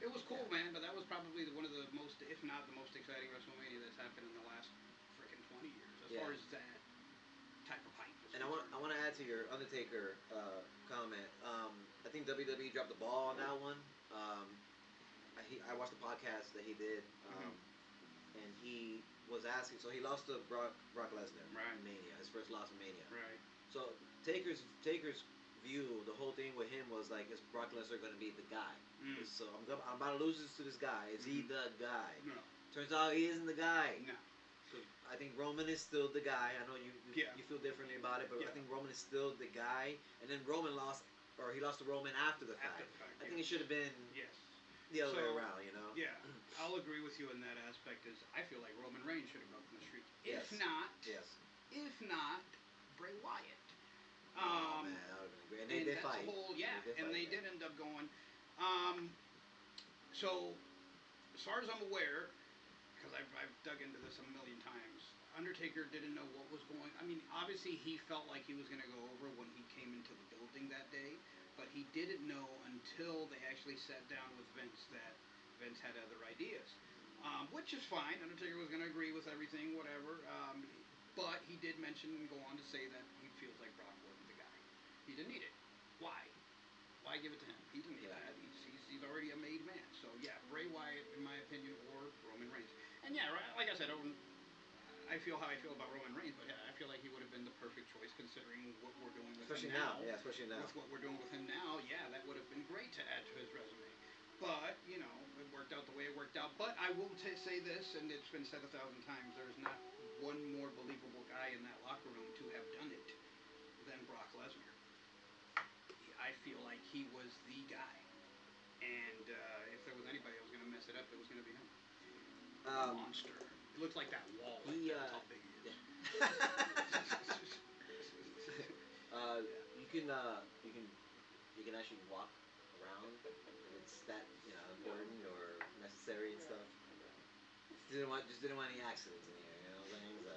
it was cool, man, but that was probably one of the most, if not the most exciting WrestleMania that's happened in the last freaking 20 years, as far as that type of hype is And I want to add to your Undertaker comment. I think WWE dropped the ball on that one. I watched the podcast that he did, and he was asking. So he lost to Brock Lesnar in Mania, his first loss in Mania. Right. So Taker's view, the whole thing with him was like, is Brock Lesnar going to be the guy? So I'm about to lose this to this guy. Is he the guy? No. Turns out he isn't the guy. No. I think Roman is still the guy. I know you feel differently about it, but Yeah. I think Roman is still the guy. And then Roman lost to Roman after the fact. I think it should have been Yes. the other way So, around, Yeah, I'll agree with you in that aspect. Is I feel like Roman Reigns should have broken the streak. Yes. If not, Yes. if not Bray Wyatt. Oh man, that would have been great. And And they that's fight. a whole They did and fight, they yeah. did end up going. Um, so as far as I'm aware, because I've dug into this a million times, Undertaker didn't know what was going. I mean, obviously he felt like he was going to go over when he came into the building that day, but he didn't know until they actually sat down with Vince that Vince had other ideas, which is fine. Undertaker was going to agree with everything, whatever. But he did mention and go on to say that he feels like Brock wasn't the guy. He didn't need it. Why? Why give it to him? He didn't need that. He's already a made man. So yeah, Bray Wyatt, in my opinion, or Roman Reigns. And yeah, right, like I said, I feel how I feel about Roman Reigns, but yeah, I feel like he would have been the perfect choice considering what we're doing with Especially him now. Yeah, especially now. With what we're doing with him now, yeah, that would have been great to add to his resume. But, you know, it worked out the way it worked out. But I will say this, and it's been said 1,000 times, there's not one more believable guy in that locker room to have done it than Brock Lesnar. I feel like he was the guy. And if there was anybody that was going to mess it up, it was going to be him. Monster. It looks like that wall right there. That's how big he is. You can actually walk around, and it's that important or necessary and stuff. Just didn't want any accidents in here. You know what I'm saying? So.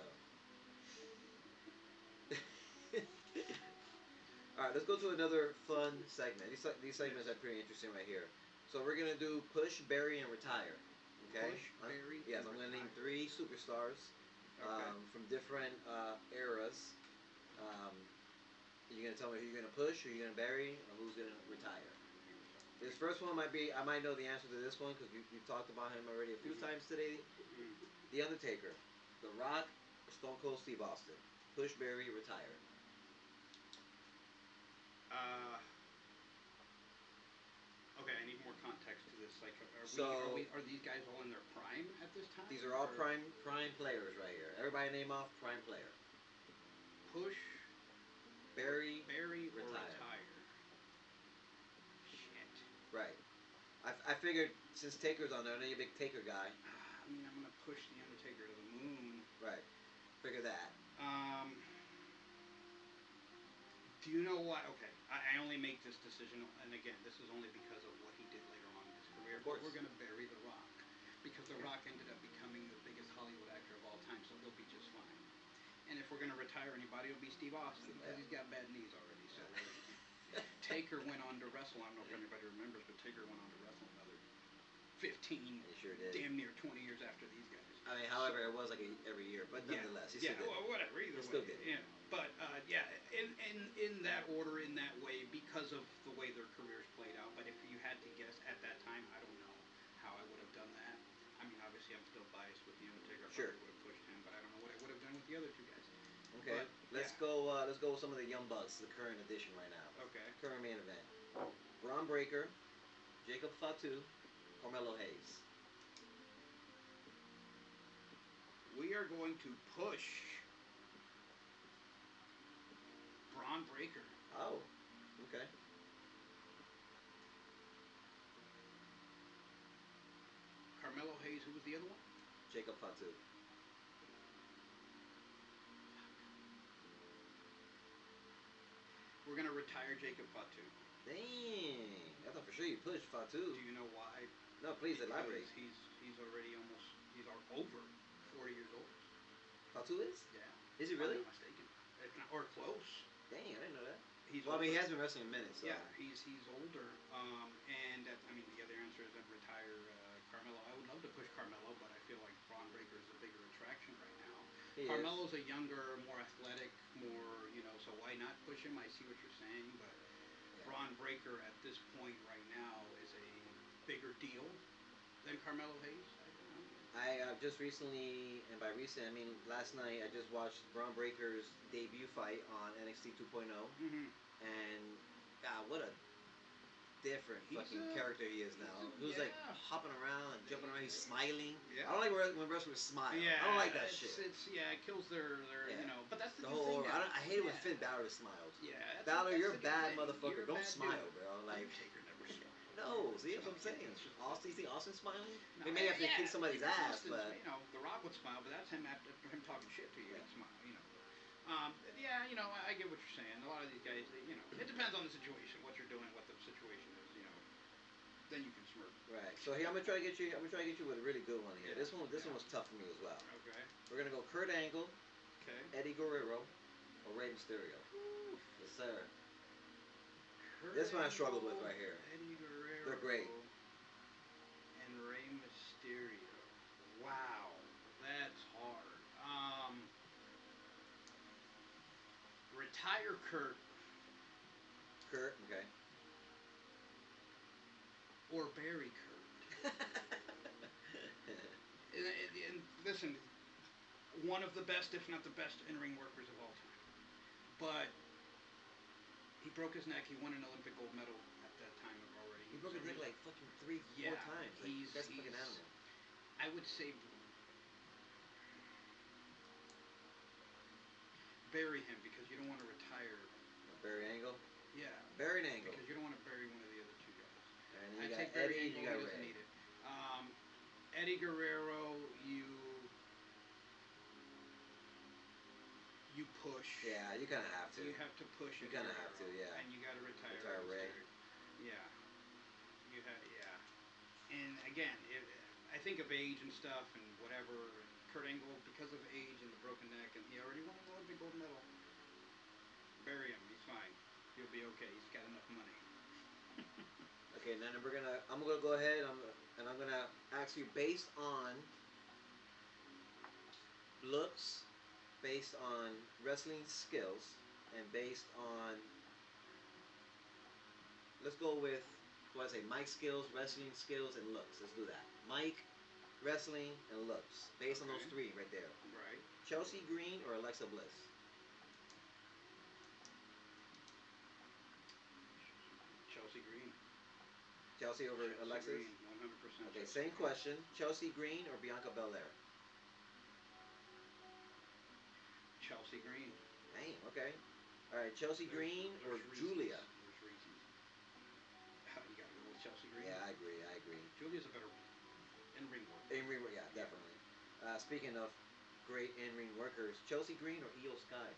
All right, let's go to another fun segment. These segments are pretty interesting right here. So we're gonna do push, bury, and retire. Okay. Push, bury, Yes, and I'm gonna name retire. 3 superstars Okay. from different eras. Um, you're gonna tell me who you're gonna push, who you're gonna bury, or who's gonna retire. This first one I might know the answer to this one because you've talked about him already a few times today. The Undertaker, The Rock, or Stone Cold Steve Austin. Push, bury, retire. Uh, okay, I need more context to this. Like, are these guys all in their prime at this time? These are all or prime players right here. Everybody name off prime player. push, Bury, bury, or retire. retire. Shit. Right. I figured since Taker's on there, I know you're a big Taker guy. I mean, I'm gonna push the Undertaker to the moon. Right. Figure that. Do you know what? Okay, I only make this decision, and again, this is only because of what he did later on in his career. Of course. But we're gonna bury The Rock because The Rock ended up becoming the biggest Hollywood actor of all time, so he'll be just fine. And if we're gonna retire anybody, it'll be Steve Austin because he's got bad knees already. So Taker went on to wrestle. I don't know if anybody remembers, but Taker went on to wrestle another 15, He sure did. damn near 20 years after these guys. I mean, however, it was like every year, but nonetheless, he still did. Well, whatever. Either He way, still did. yeah. But yeah, in that order, in that way, because of the way their careers played out. But if you had to guess at that time, I don't know how I would have done that. I mean, obviously, I'm still biased with the Undertaker. I Sure. probably would have pushed him, but I don't know what I would have done with the other two guys. Okay. But, Let's go. Let's go with some of the young bucks, the current edition right now. Okay. Current main event. Braun Breaker, Jacob Fatu, Carmelo Hayes. We are going to push Braun Breaker. Oh. Okay. Carmelo Hayes. Who was the other one? Jacob Fatu. We're gonna retire Jacob Fatu. Dang. I thought for sure you pushed Fatu. Do you know why? No, please elaborate. He's already over 40 years old. Fatu is? Yeah. Is he really? If I'm not mistaken. If not, or close. Dang, I didn't know that. He's Well, I mean, he older. has been wrestling a minute, so. Yeah, he's older. And I mean, the other answer is I'd retire Carmelo. I would love to push Carmelo, but I feel like Braun Breaker is a bigger attraction right now. He is. Carmelo's a younger, more athletic, more, so why not push him? I see what you're saying, but Braun Breaker at this point right now is a bigger deal than Carmelo Hayes. I just recently, and by recent I mean last night, I just watched Braun Breaker's debut fight on NXT 2.0, Mm-hmm. and God, what a different fucking character he is now. Who's like hopping around and jumping around, he's smiling. Yeah. I don't like when wrestlers smile. Yeah, I don't like that shit. It kills their but that's the The good whole thing. I hate it when Finn Balor smiles. Yeah. Balor, you're a that's the bad good thing. motherfucker. You're a Don't bad smile, dude. bro. Like, Undertaker never smiled. no, see what I'm saying? Austin, you think Austin smiling? No, Maybe after he kicks somebody's ass, Austin's, but The Rock would smile, but that's him after him talking shit to you. He'd smile, Yeah, I get what you're saying. A lot of these guys, it depends on the situation, what you're doing, what the situation is. Then you can smirk. Right. So here I'm gonna try to get you. I'm gonna try to get you with a really good one here. Yeah. This one Yeah. was tough for me as well. Okay. We're gonna go Kurt Angle, Okay. Eddie Guerrero, or Rey Mysterio. Whew. Yes, sir. Kurt This one I struggled with Angle, right here. Eddie They're great. Guerrero, and Rey Mysterio. Wow, that's hard. Retire Kurt Kurt. Okay. or bury Kurt. And listen, one of the best, if not the best, in-ring workers of all time. But he broke his neck. He won an Olympic gold medal at that time already. He broke his neck like fucking three, Yeah, 4 times. Like, that's a fucking animal. I would say bury him because you don't want to retire. Barry Angle. Yeah, Barry Angle. because you don't want to bury one of the other two guys. And then I you got take Barry Eddie. Angle. You got He doesn't Ray. need it. Eddie Guerrero, you push. Yeah, you kind of have to. You have to push. You it, kind of have to. Yeah. And you got to retire. Retire Ray. Yeah. Yeah. And again, I think of age and stuff and whatever. Kurt Angle, because of age and the broken neck, and he already won an Olympic gold medal. Bury him. He's fine. He'll be okay. He's got enough money. Okay, then I'm gonna go ahead. I'm gonna ask you based on looks, based on wrestling skills, and based on, let's go with, what I say, mic skills, wrestling skills, and looks. Let's do that. Mic, wrestling, and looks. Based on those Okay. three right there. Right. Chelsea Green or Alexa Bliss? Chelsea Green. Chelsea over Chelsea Alexis? Green, 100%. Okay, Chelsea same Green. question. Chelsea Green or Bianca Belair? Chelsea Green. Damn, okay. Alright, Chelsea Green or There's Julia? reasons. There's reasons. You gotta go with Chelsea Green. Yeah, I agree. Julia's a better in-ring worker. In-ring, yeah, definitely. Speaking of great in-ring workers, Chelsea Green or Io Sky?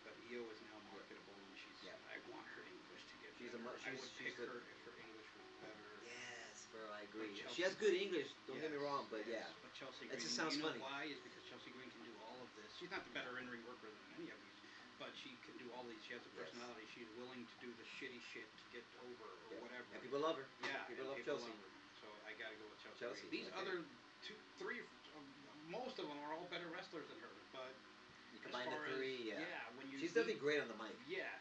But Io is now marketable, and Yeah. I want her English to get She's a better. mu- I she's- would she's pick a- her if her English was better. Yes, bro, I agree. But She has good English, don't get me Yes, wrong, but yes. yeah. But Chelsea It Green, just sounds you know funny. why? Is because Chelsea Green can do all of this. She's not the better in-ring worker than any of these, but she can do all these. She has a Yes. personality. She's willing to do the shitty shit to get over or Yeah. whatever. And people love her. Yeah, People and love Chelsea. her. So I gotta go with Chelsea. Chelsea, Green. These okay. other two, three, most of them are all better wrestlers than her. But You as combine far the three, as, yeah. when you She's definitely great on the mic. Yeah.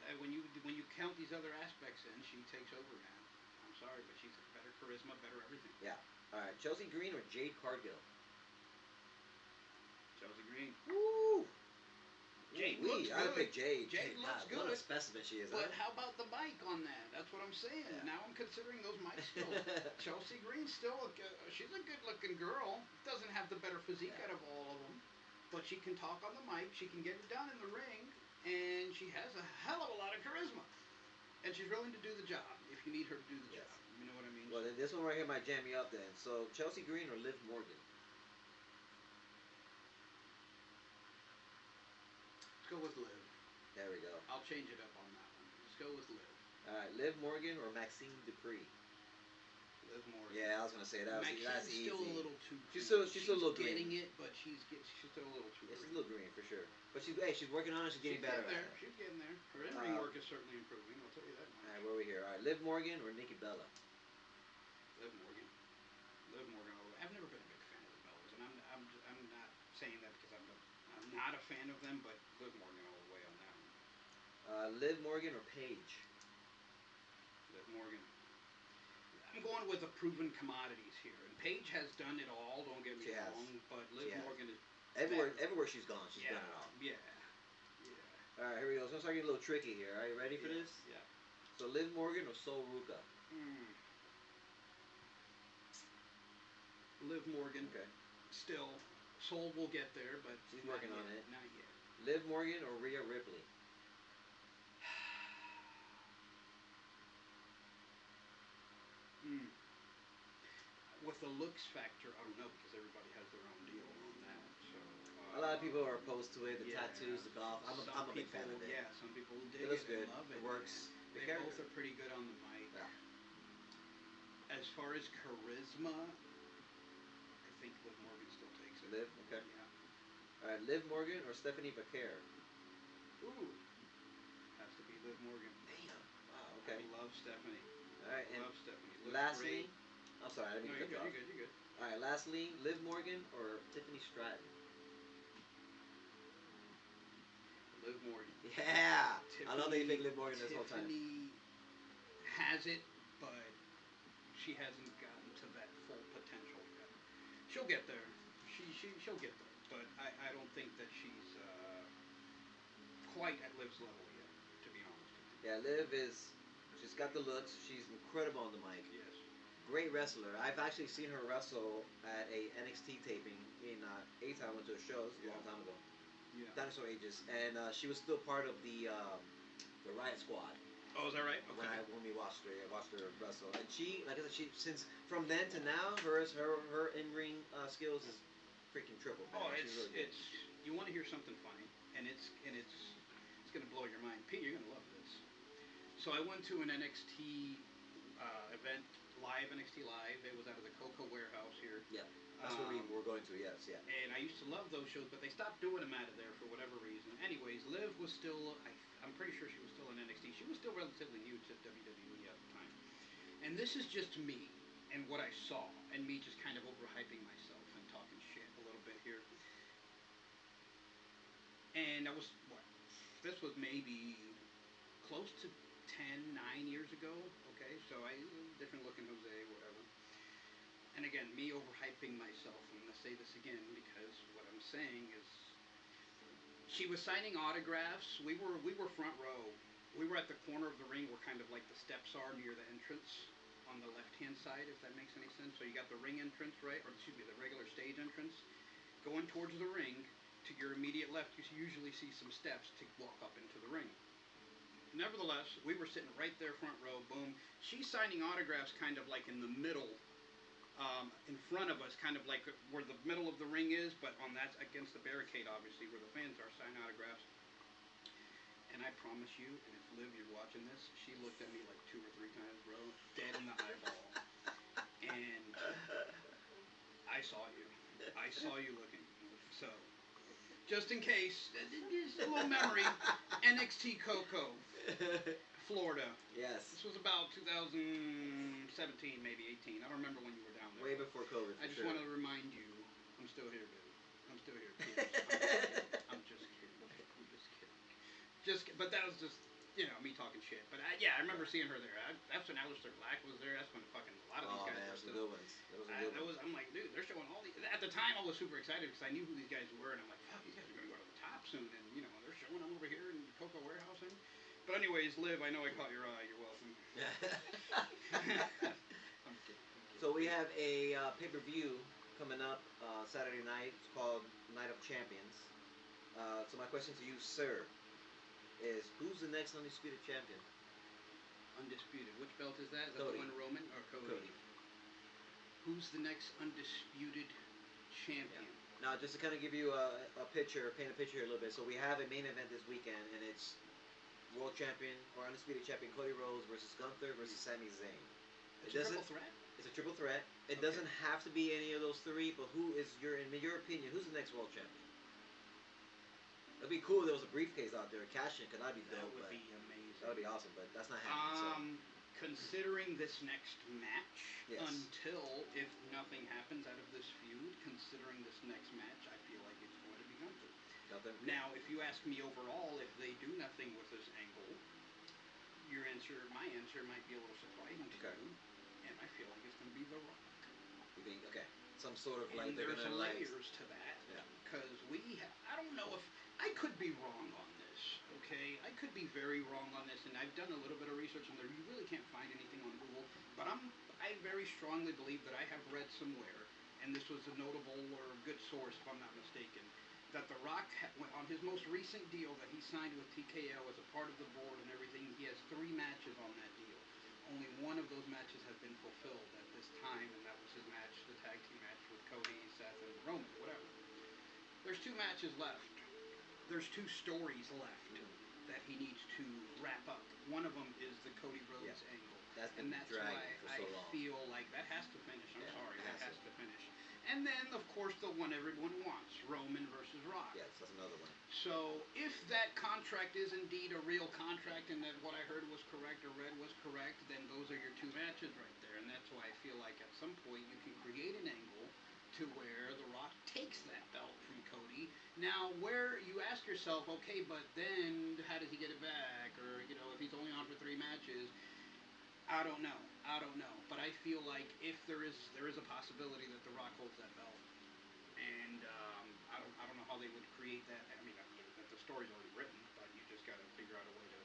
And when you count these other aspects in, she takes over, man. I'm sorry, but she's better charisma, better everything. Yeah. Alright, Chelsea Green or Jade Cargill? Chelsea Green. Woo! Jade Ooh-wee, looks I would good. pick Jade. Jade looks God, what a good. specimen she is, But huh? how about the mic on that? That's what I'm saying. Yeah. Now I'm considering those mic skills. Chelsea Green's still she's a good-looking girl. Doesn't have the better physique Yeah. out of all of them, but she can talk on the mic. She can get it done in the ring, and she has a hell of a lot of charisma. And she's willing to do the job if you need her to do the Yes. job. You know what I mean? Well, then this one right here might jam me up then. So, Chelsea Green or Liv Morgan? Let's go with Liv. There we go. I'll change it up on that one. Let's go with Liv. Alright, Liv Morgan or Maxine Dupree? Liv Morgan. Yeah, I was gonna say that's Maxine's easy. still a little too. She's still a little green. getting it, but she's still a little too. Yeah, she's a green. little green for sure. But she's working on it. She's getting better. there. At it. She's getting there. Her in-ring Uh, work is certainly improving. I'll tell you that much. Alright, where are we here? Alright, Liv Morgan or Nikki Bella? Liv Morgan. Liv Morgan. I've never been a big fan of the Bellas, and I'm not saying that because I'm not a fan of them, but Liv Morgan all the way on that one. Liv Morgan or Paige? Liv Morgan. I'm going with the proven commodities here, and Paige has done it all. Don't get me She has. wrong, but Liv She has. Morgan is Everywhere she's gone, she's yeah, done it all. yeah. Alright, here we go. It's gonna start getting a little tricky here. Are you ready for this? Yeah. So Liv Morgan or Sol Ruka? Liv Morgan. Okay. Still, Soul will get there, but She's not working on yet, it. Not yet. Liv Morgan or Rhea Ripley? With the looks factor, I don't know because everybody has their own deal on that. So A lot of people are opposed to it. The Yeah. tattoos, the golf. I'm a big fan of it. Yeah, some people dig It looks and good. love it. It works. They both are pretty good on the mic. Yeah. As far as charisma, I think Liv Morgan still takes it. Liv, okay. Yeah. All right, Liv Morgan or Stephanie Becker? Ooh. Has to be Liv Morgan. Damn. Wow. Okay. I love Stephanie. All right. I love Stephanie. Lastly, I'm sorry, I didn't mean to cut you off. You're good. You're good. All right. Lastly, Liv Morgan or Tiffany Stratton? Liv Morgan. Yeah. Tiffany, I love that you think Liv Morgan this whole time. Tiffany has it, but she hasn't gotten to that full potential yet. She'll get there. She'll get there, but I don't think that she's quite at Liv's level yet, to be honest with you. Yeah, she's got the looks. She's incredible on the mic. Yes. Great wrestler. I've actually seen her wrestle at a NXT taping in A-Town. Went to a show. This was a long time ago. Yeah. Dinosaur ages, and she was still part of the Riot Squad. Oh, is that right? Okay. When we watched her, I watched her wrestle, and she, like I said, since from then to now, her in ring skills is freaking triple. Man. Oh, She's really good. it's. You want to hear something funny, and it's gonna blow your mind, Pete. You're gonna love this. So I went to an NXT event, NXT Live. It was out of the Coco Warehouse here. Yeah, that's where we were going to. Yes, yeah. And I used to love those shows, but they stopped doing them out of there for whatever reason. Anyways, Liv was still. I'm pretty sure she was still in NXT. She was still relatively new to WWE at the time. And this is just me and what I saw, and me just kind of overhyping myself and talking shit a little bit here. And I was, this was maybe close to 9 years ago, okay? So different looking Jose, whatever. And again, me overhyping myself. I'm going to say this again because what I'm saying is she was signing autographs. We were front row. We were at the corner of the ring where kind of like the steps are near the entrance on the left-hand side, if that makes any sense. So you got the ring entrance, right? Or excuse me, the regular stage entrance. Going towards the ring, to your immediate left, you usually see some steps to walk up into the ring. Nevertheless, we were sitting right there front row, boom. She's signing autographs kind of like in the middle, in front of us, kind of like where the middle of the ring is, but on that, against the barricade, obviously, where the fans are signing autographs. And I promise you, and if Liv, you're watching this, she looked at me like 2 or 3 times, bro, dead in the eyeball. And I saw you. I saw you looking. So, just in case, just a little memory, NXT Coco, Florida. Yes. This was about 2017, maybe 18. I don't remember when you were down there. Way before COVID. I just wanted to remind you, I'm still here, baby. I'm still here. I'm just kidding. But that was just, me talking shit. But I remember seeing her there. That's when Aleister Black was there. That's when fucking a lot of these guys were still. Good ones. I'm like, dude, they're showing all these. At the time, I was super excited because I knew who these guys were, and I'm like, fuck, these guys are gonna go to the top soon, and they're showing them over here in the Coco Warehouse. But anyways, Liv, I know I caught your eye. You're welcome. I'm kidding. So we have a pay-per-view coming up Saturday night. It's called Night of Champions. So my question to you, sir, is who's the next undisputed champion? Undisputed. Which belt is that? Is that Cody. the one Roman or Cody? Who's the next undisputed champion? Yeah. Now, just to kind of give you a picture, paint a picture here a little bit. So we have a main event this weekend, and it's world champion or undisputed champion Cody Rhodes versus Gunther versus Sami Zayn. It's a triple threat? It's a triple threat. It doesn't have to be any of those 3, but who is in your opinion, who's the next world champion? It'd be cool if there was a briefcase out there, cash in, because that'd be dope. That would be amazing. That would be awesome, but that's not happening. Considering this next match, Yes. until if nothing happens out of this feud, considering this next match, I feel like it's going to be Gunther. Now, if you ask me overall, if they do nothing with this angle, my answer might be a little surprising to you, and I feel like it's going to be The Rock. You think, some sort of and they're there's gonna some layers to that, because I don't know if, I could be wrong on this, okay? I could be very wrong on this, and I've done a little bit of research on there. You really can't find anything on Google, but I very strongly believe that I have read somewhere, and this was a notable or good source if I'm not mistaken, that The Rock, on his most recent deal that he signed with TKO as a part of the board and everything, he has 3 matches on that deal. Only one of those matches has been fulfilled at this time, and that was his match, the tag team match with Cody, Seth, and Roman, whatever. There's 2 2 matches left. There's 2 stories left that he needs to wrap up. One of them is the Cody Rhodes angle. That's been And that's dragging why for I so long. feel like that has to finish. I'm Yeah, sorry, it that has has to finish. And then, of course, the one everyone wants, Roman versus Rock. Yes, that's another one. So, if that contract is indeed a real contract and that what I heard was correct or read was correct, then those are your 2 matches right there. And that's why I feel like at some point you can create an angle to where The Rock takes that belt from Cody. Now, where you ask yourself, okay, but then how does he get it back? Or, you know, if he's only on for 3 matches, I don't know. But I feel like if there is a possibility that The Rock holds that belt. And I don't know how they would create that. I mean, the story's already written, but you just got to figure out a way to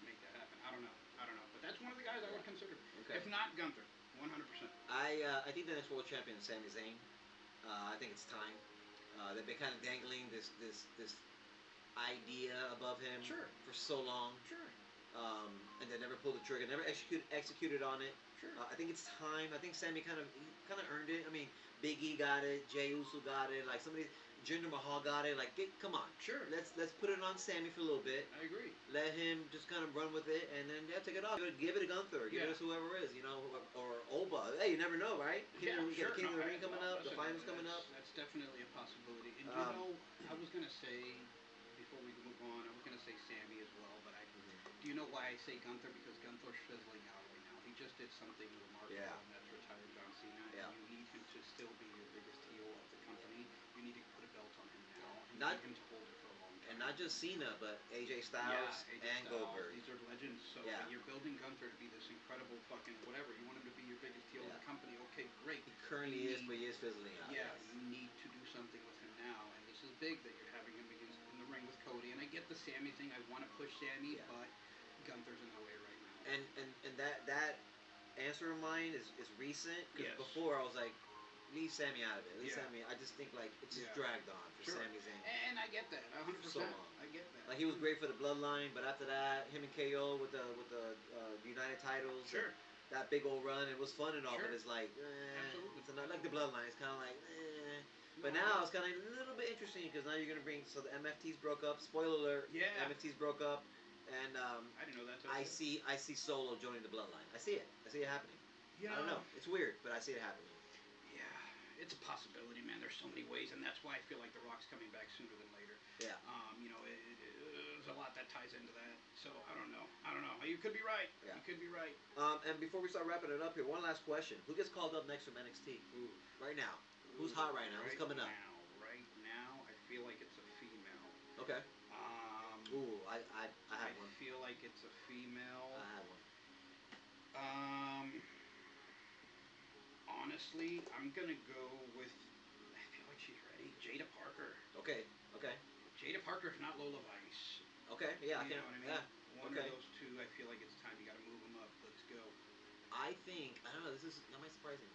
make that happen. I don't know. But that's one of the guys I would consider. Okay. If not, Gunther, 100%. I think the next world champion is Sami Zayn. I think it's time. They've been kind of dangling this idea above him for so long. Sure. And they never pulled the trigger, never executed on it. Sure. I think it's time. I think Sammy kind of earned it. I mean, Big E got it, Jey Uso got it, like somebody, Jinder Mahal got it. Like, come on, Sure. let's put it on Sammy for a little bit. I agree. Let him just kind of run with it, and then take it off. Give it to Gunther. Give it to whoever it is, or Oba. Hey, you never know, right? King of the Ring coming up. The finals coming up. That's definitely a possibility. And I was gonna say before we move on, I was gonna say Sammy as well, but do you know why I say Gunther? Because Gunther's fizzling out right now. He just did something remarkable, and that's retired John Cena. Yeah. And you need him to still be your biggest heel of the company. You need to put a belt on him now, and you need him to hold it for a long time. And not just Cena, but AJ Styles and Goldberg. These are legends. So you're building Gunther to be this incredible fucking whatever. You want him to be your biggest heel of the company. Okay, great. He currently is, but he is fizzling out. Yeah, you need to do something with him now, and this is big that you're having him against in the ring with Cody. And I get the Sammy thing. I want to push Sammy, but Gunther's in the way right now. And that answer of mine is recent, because before I was like, leave Sammy out of it. Leave Sammy. I just think like it's just dragged on for Sami Zayn. And I get that 100%. So long. I get that. Like he was great for the Bloodline, but after that, him and KO with the United titles. Sure. That big old run, it was fun and all, but it's like, Absolutely. it's not like the Bloodline. It's kind of like, But now it's kind of a little bit interesting because now you're gonna bring the MFTs broke up. Spoiler alert. Yeah. MFTs broke up. And I didn't know that. I see Solo joining the Bloodline. I see it happening. I don't know. It's weird, but I see it happening. Yeah, it's a possibility, man. There's so many ways, and that's why I feel like The Rock's coming back sooner than later. Yeah. There's a lot that ties into that. So I don't know. You could be right. Yeah. You could be right. And before we start wrapping it up here, one last question: who gets called up next from NXT? Right now? Who's hot right now? Who's coming up? Right now, I feel like it's a female. Okay. I have one. I feel like it's a female. I have one. Honestly, I'm gonna go with. I feel like she's ready. Jada Parker. Okay. Jada Parker, if not Lola Vice. Okay. Yeah. You know what I mean? Yeah. One of those two. I feel like it's time. You got to move them up. Let's go. I think I don't know. That might surprise me.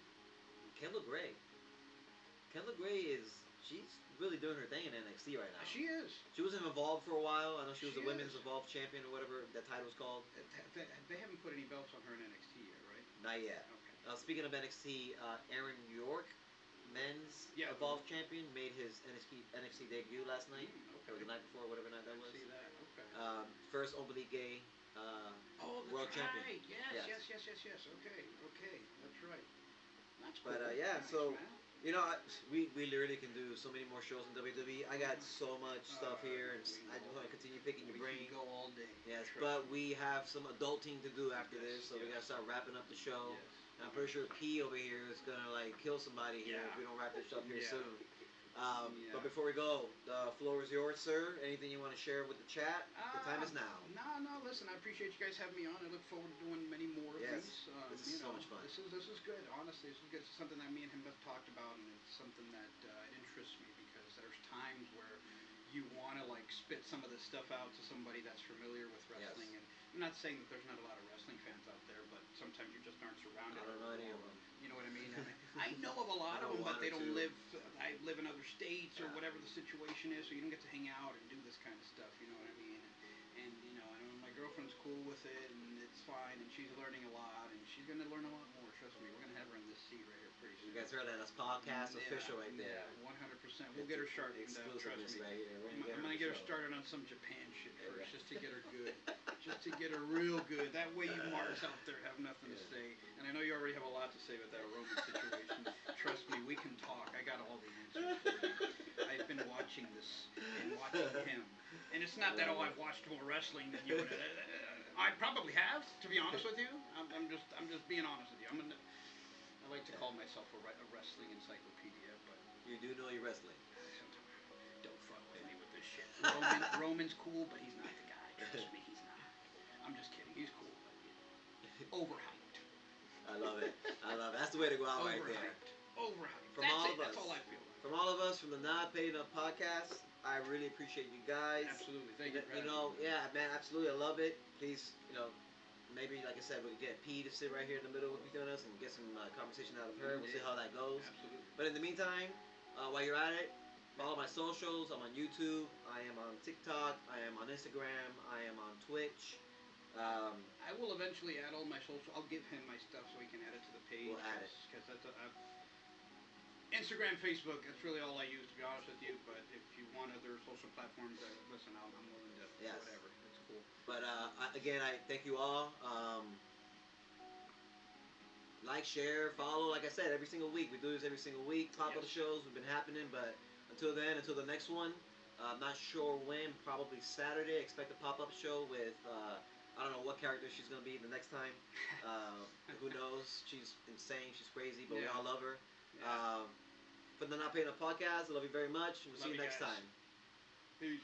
Kendall Gray. Kendall Gray she's really doing her thing in NXT right now. She is. She was in Evolve for a while. I know she was the women's Evolve champion or whatever that title's called. They haven't put any belts on her in NXT yet, right? Not yet. Okay. Speaking of NXT, Aaron York, men's Evolve champion, made his NXT debut last night. Okay. Or the night before, whatever night that was. See that. Okay. First openly gay world champion. Yes. Okay. That's right. That's cool. But nice, so. Man. We literally can do so many more shows in WWE. I got so much stuff here, and I just want to continue picking your brain. We can go all day. Yes, but we have some adulting to do after this, so we got to start wrapping up the show. Yes. And I'm pretty sure P over here is going to kill somebody here if we don't wrap this up here soon. But before we go, the floor is yours, sir. Anything you want to share with the chat? The time is now. No, listen, I appreciate you guys having me on. I look forward to doing many more of these. This is so much fun. This is good. Honestly, this is good. It's something that me and him have talked about, and it's something that it interests me because there's times where you want to spit some of this stuff out to somebody that's familiar with wrestling. And I'm not saying that there's not a lot of wrestling fans out there, but sometimes you just aren't surrounded. I don't know any of them. You know what I mean? I know of a lot of them, but they don't live. I live in other states or whatever the situation is, so you don't get to hang out and do this kind of stuff. You know what I mean? And I know my girlfriend's cool with it, and it's fine, and she's learning a lot, and she's gonna learn a lot more. Trust me, we're gonna have her in this seat right here pretty soon. You guys guys heard that. That's podcast official right there. Yeah, 100%. We'll get her sharpened up. Trust Exclusiveness me. right here. I'm gonna get her started on some Japan shit first, just to get her good, just to get her real good. That way, you marks out there have nothing to say. And I know you already have a lot to say with that Roman situation. Trust me, we can talk. I got all the answers for you. I've been watching this and watching him, and it's not that I've watched more wrestling than you. I probably have, to be honest with you. I'm just being honest with you. I like to call myself a wrestling encyclopedia, but You do know you're wrestling. don't fuck with me with this shit. Roman's cool, but he's not the guy. Trust me, he's not. I'm just kidding. He's cool, but overhyped. I love it. That's the way to go out right there. Overhyped. From That's all it. of That's us. all I feel. From all of us, from the Not Paid Enough podcast, I really appreciate you guys. Absolutely. Thank you. You know, yeah, man, absolutely, I love it. Please, maybe, like I said, we could get P to sit right here in the middle between us and get some conversation out of her. We'll see how that goes. Absolutely. But in the meantime, while you're at it, follow my socials. I'm on YouTube. I am on TikTok. I am on Instagram. I am on Twitch. I will eventually add all my social. I'll give him my stuff so he can add it to the page. We'll add it. Because that's Instagram, Facebook. That's really all I use, to be honest with you. But if you want other social platforms, listen, I'm willing to whatever. It's cool. But again, I thank you all. Like, share, follow. Like I said, every single week. We do this every single week. Pop-up shows have been happening, but until then, until the next one, I'm not sure when. Probably Saturday. Expect a pop-up show with. I don't know what character she's gonna be the next time. Who knows? She's insane. She's crazy, but we all love her. Yeah. For the Not Paying Up podcast, I love you very much. We'll see you next guys. time. Peace.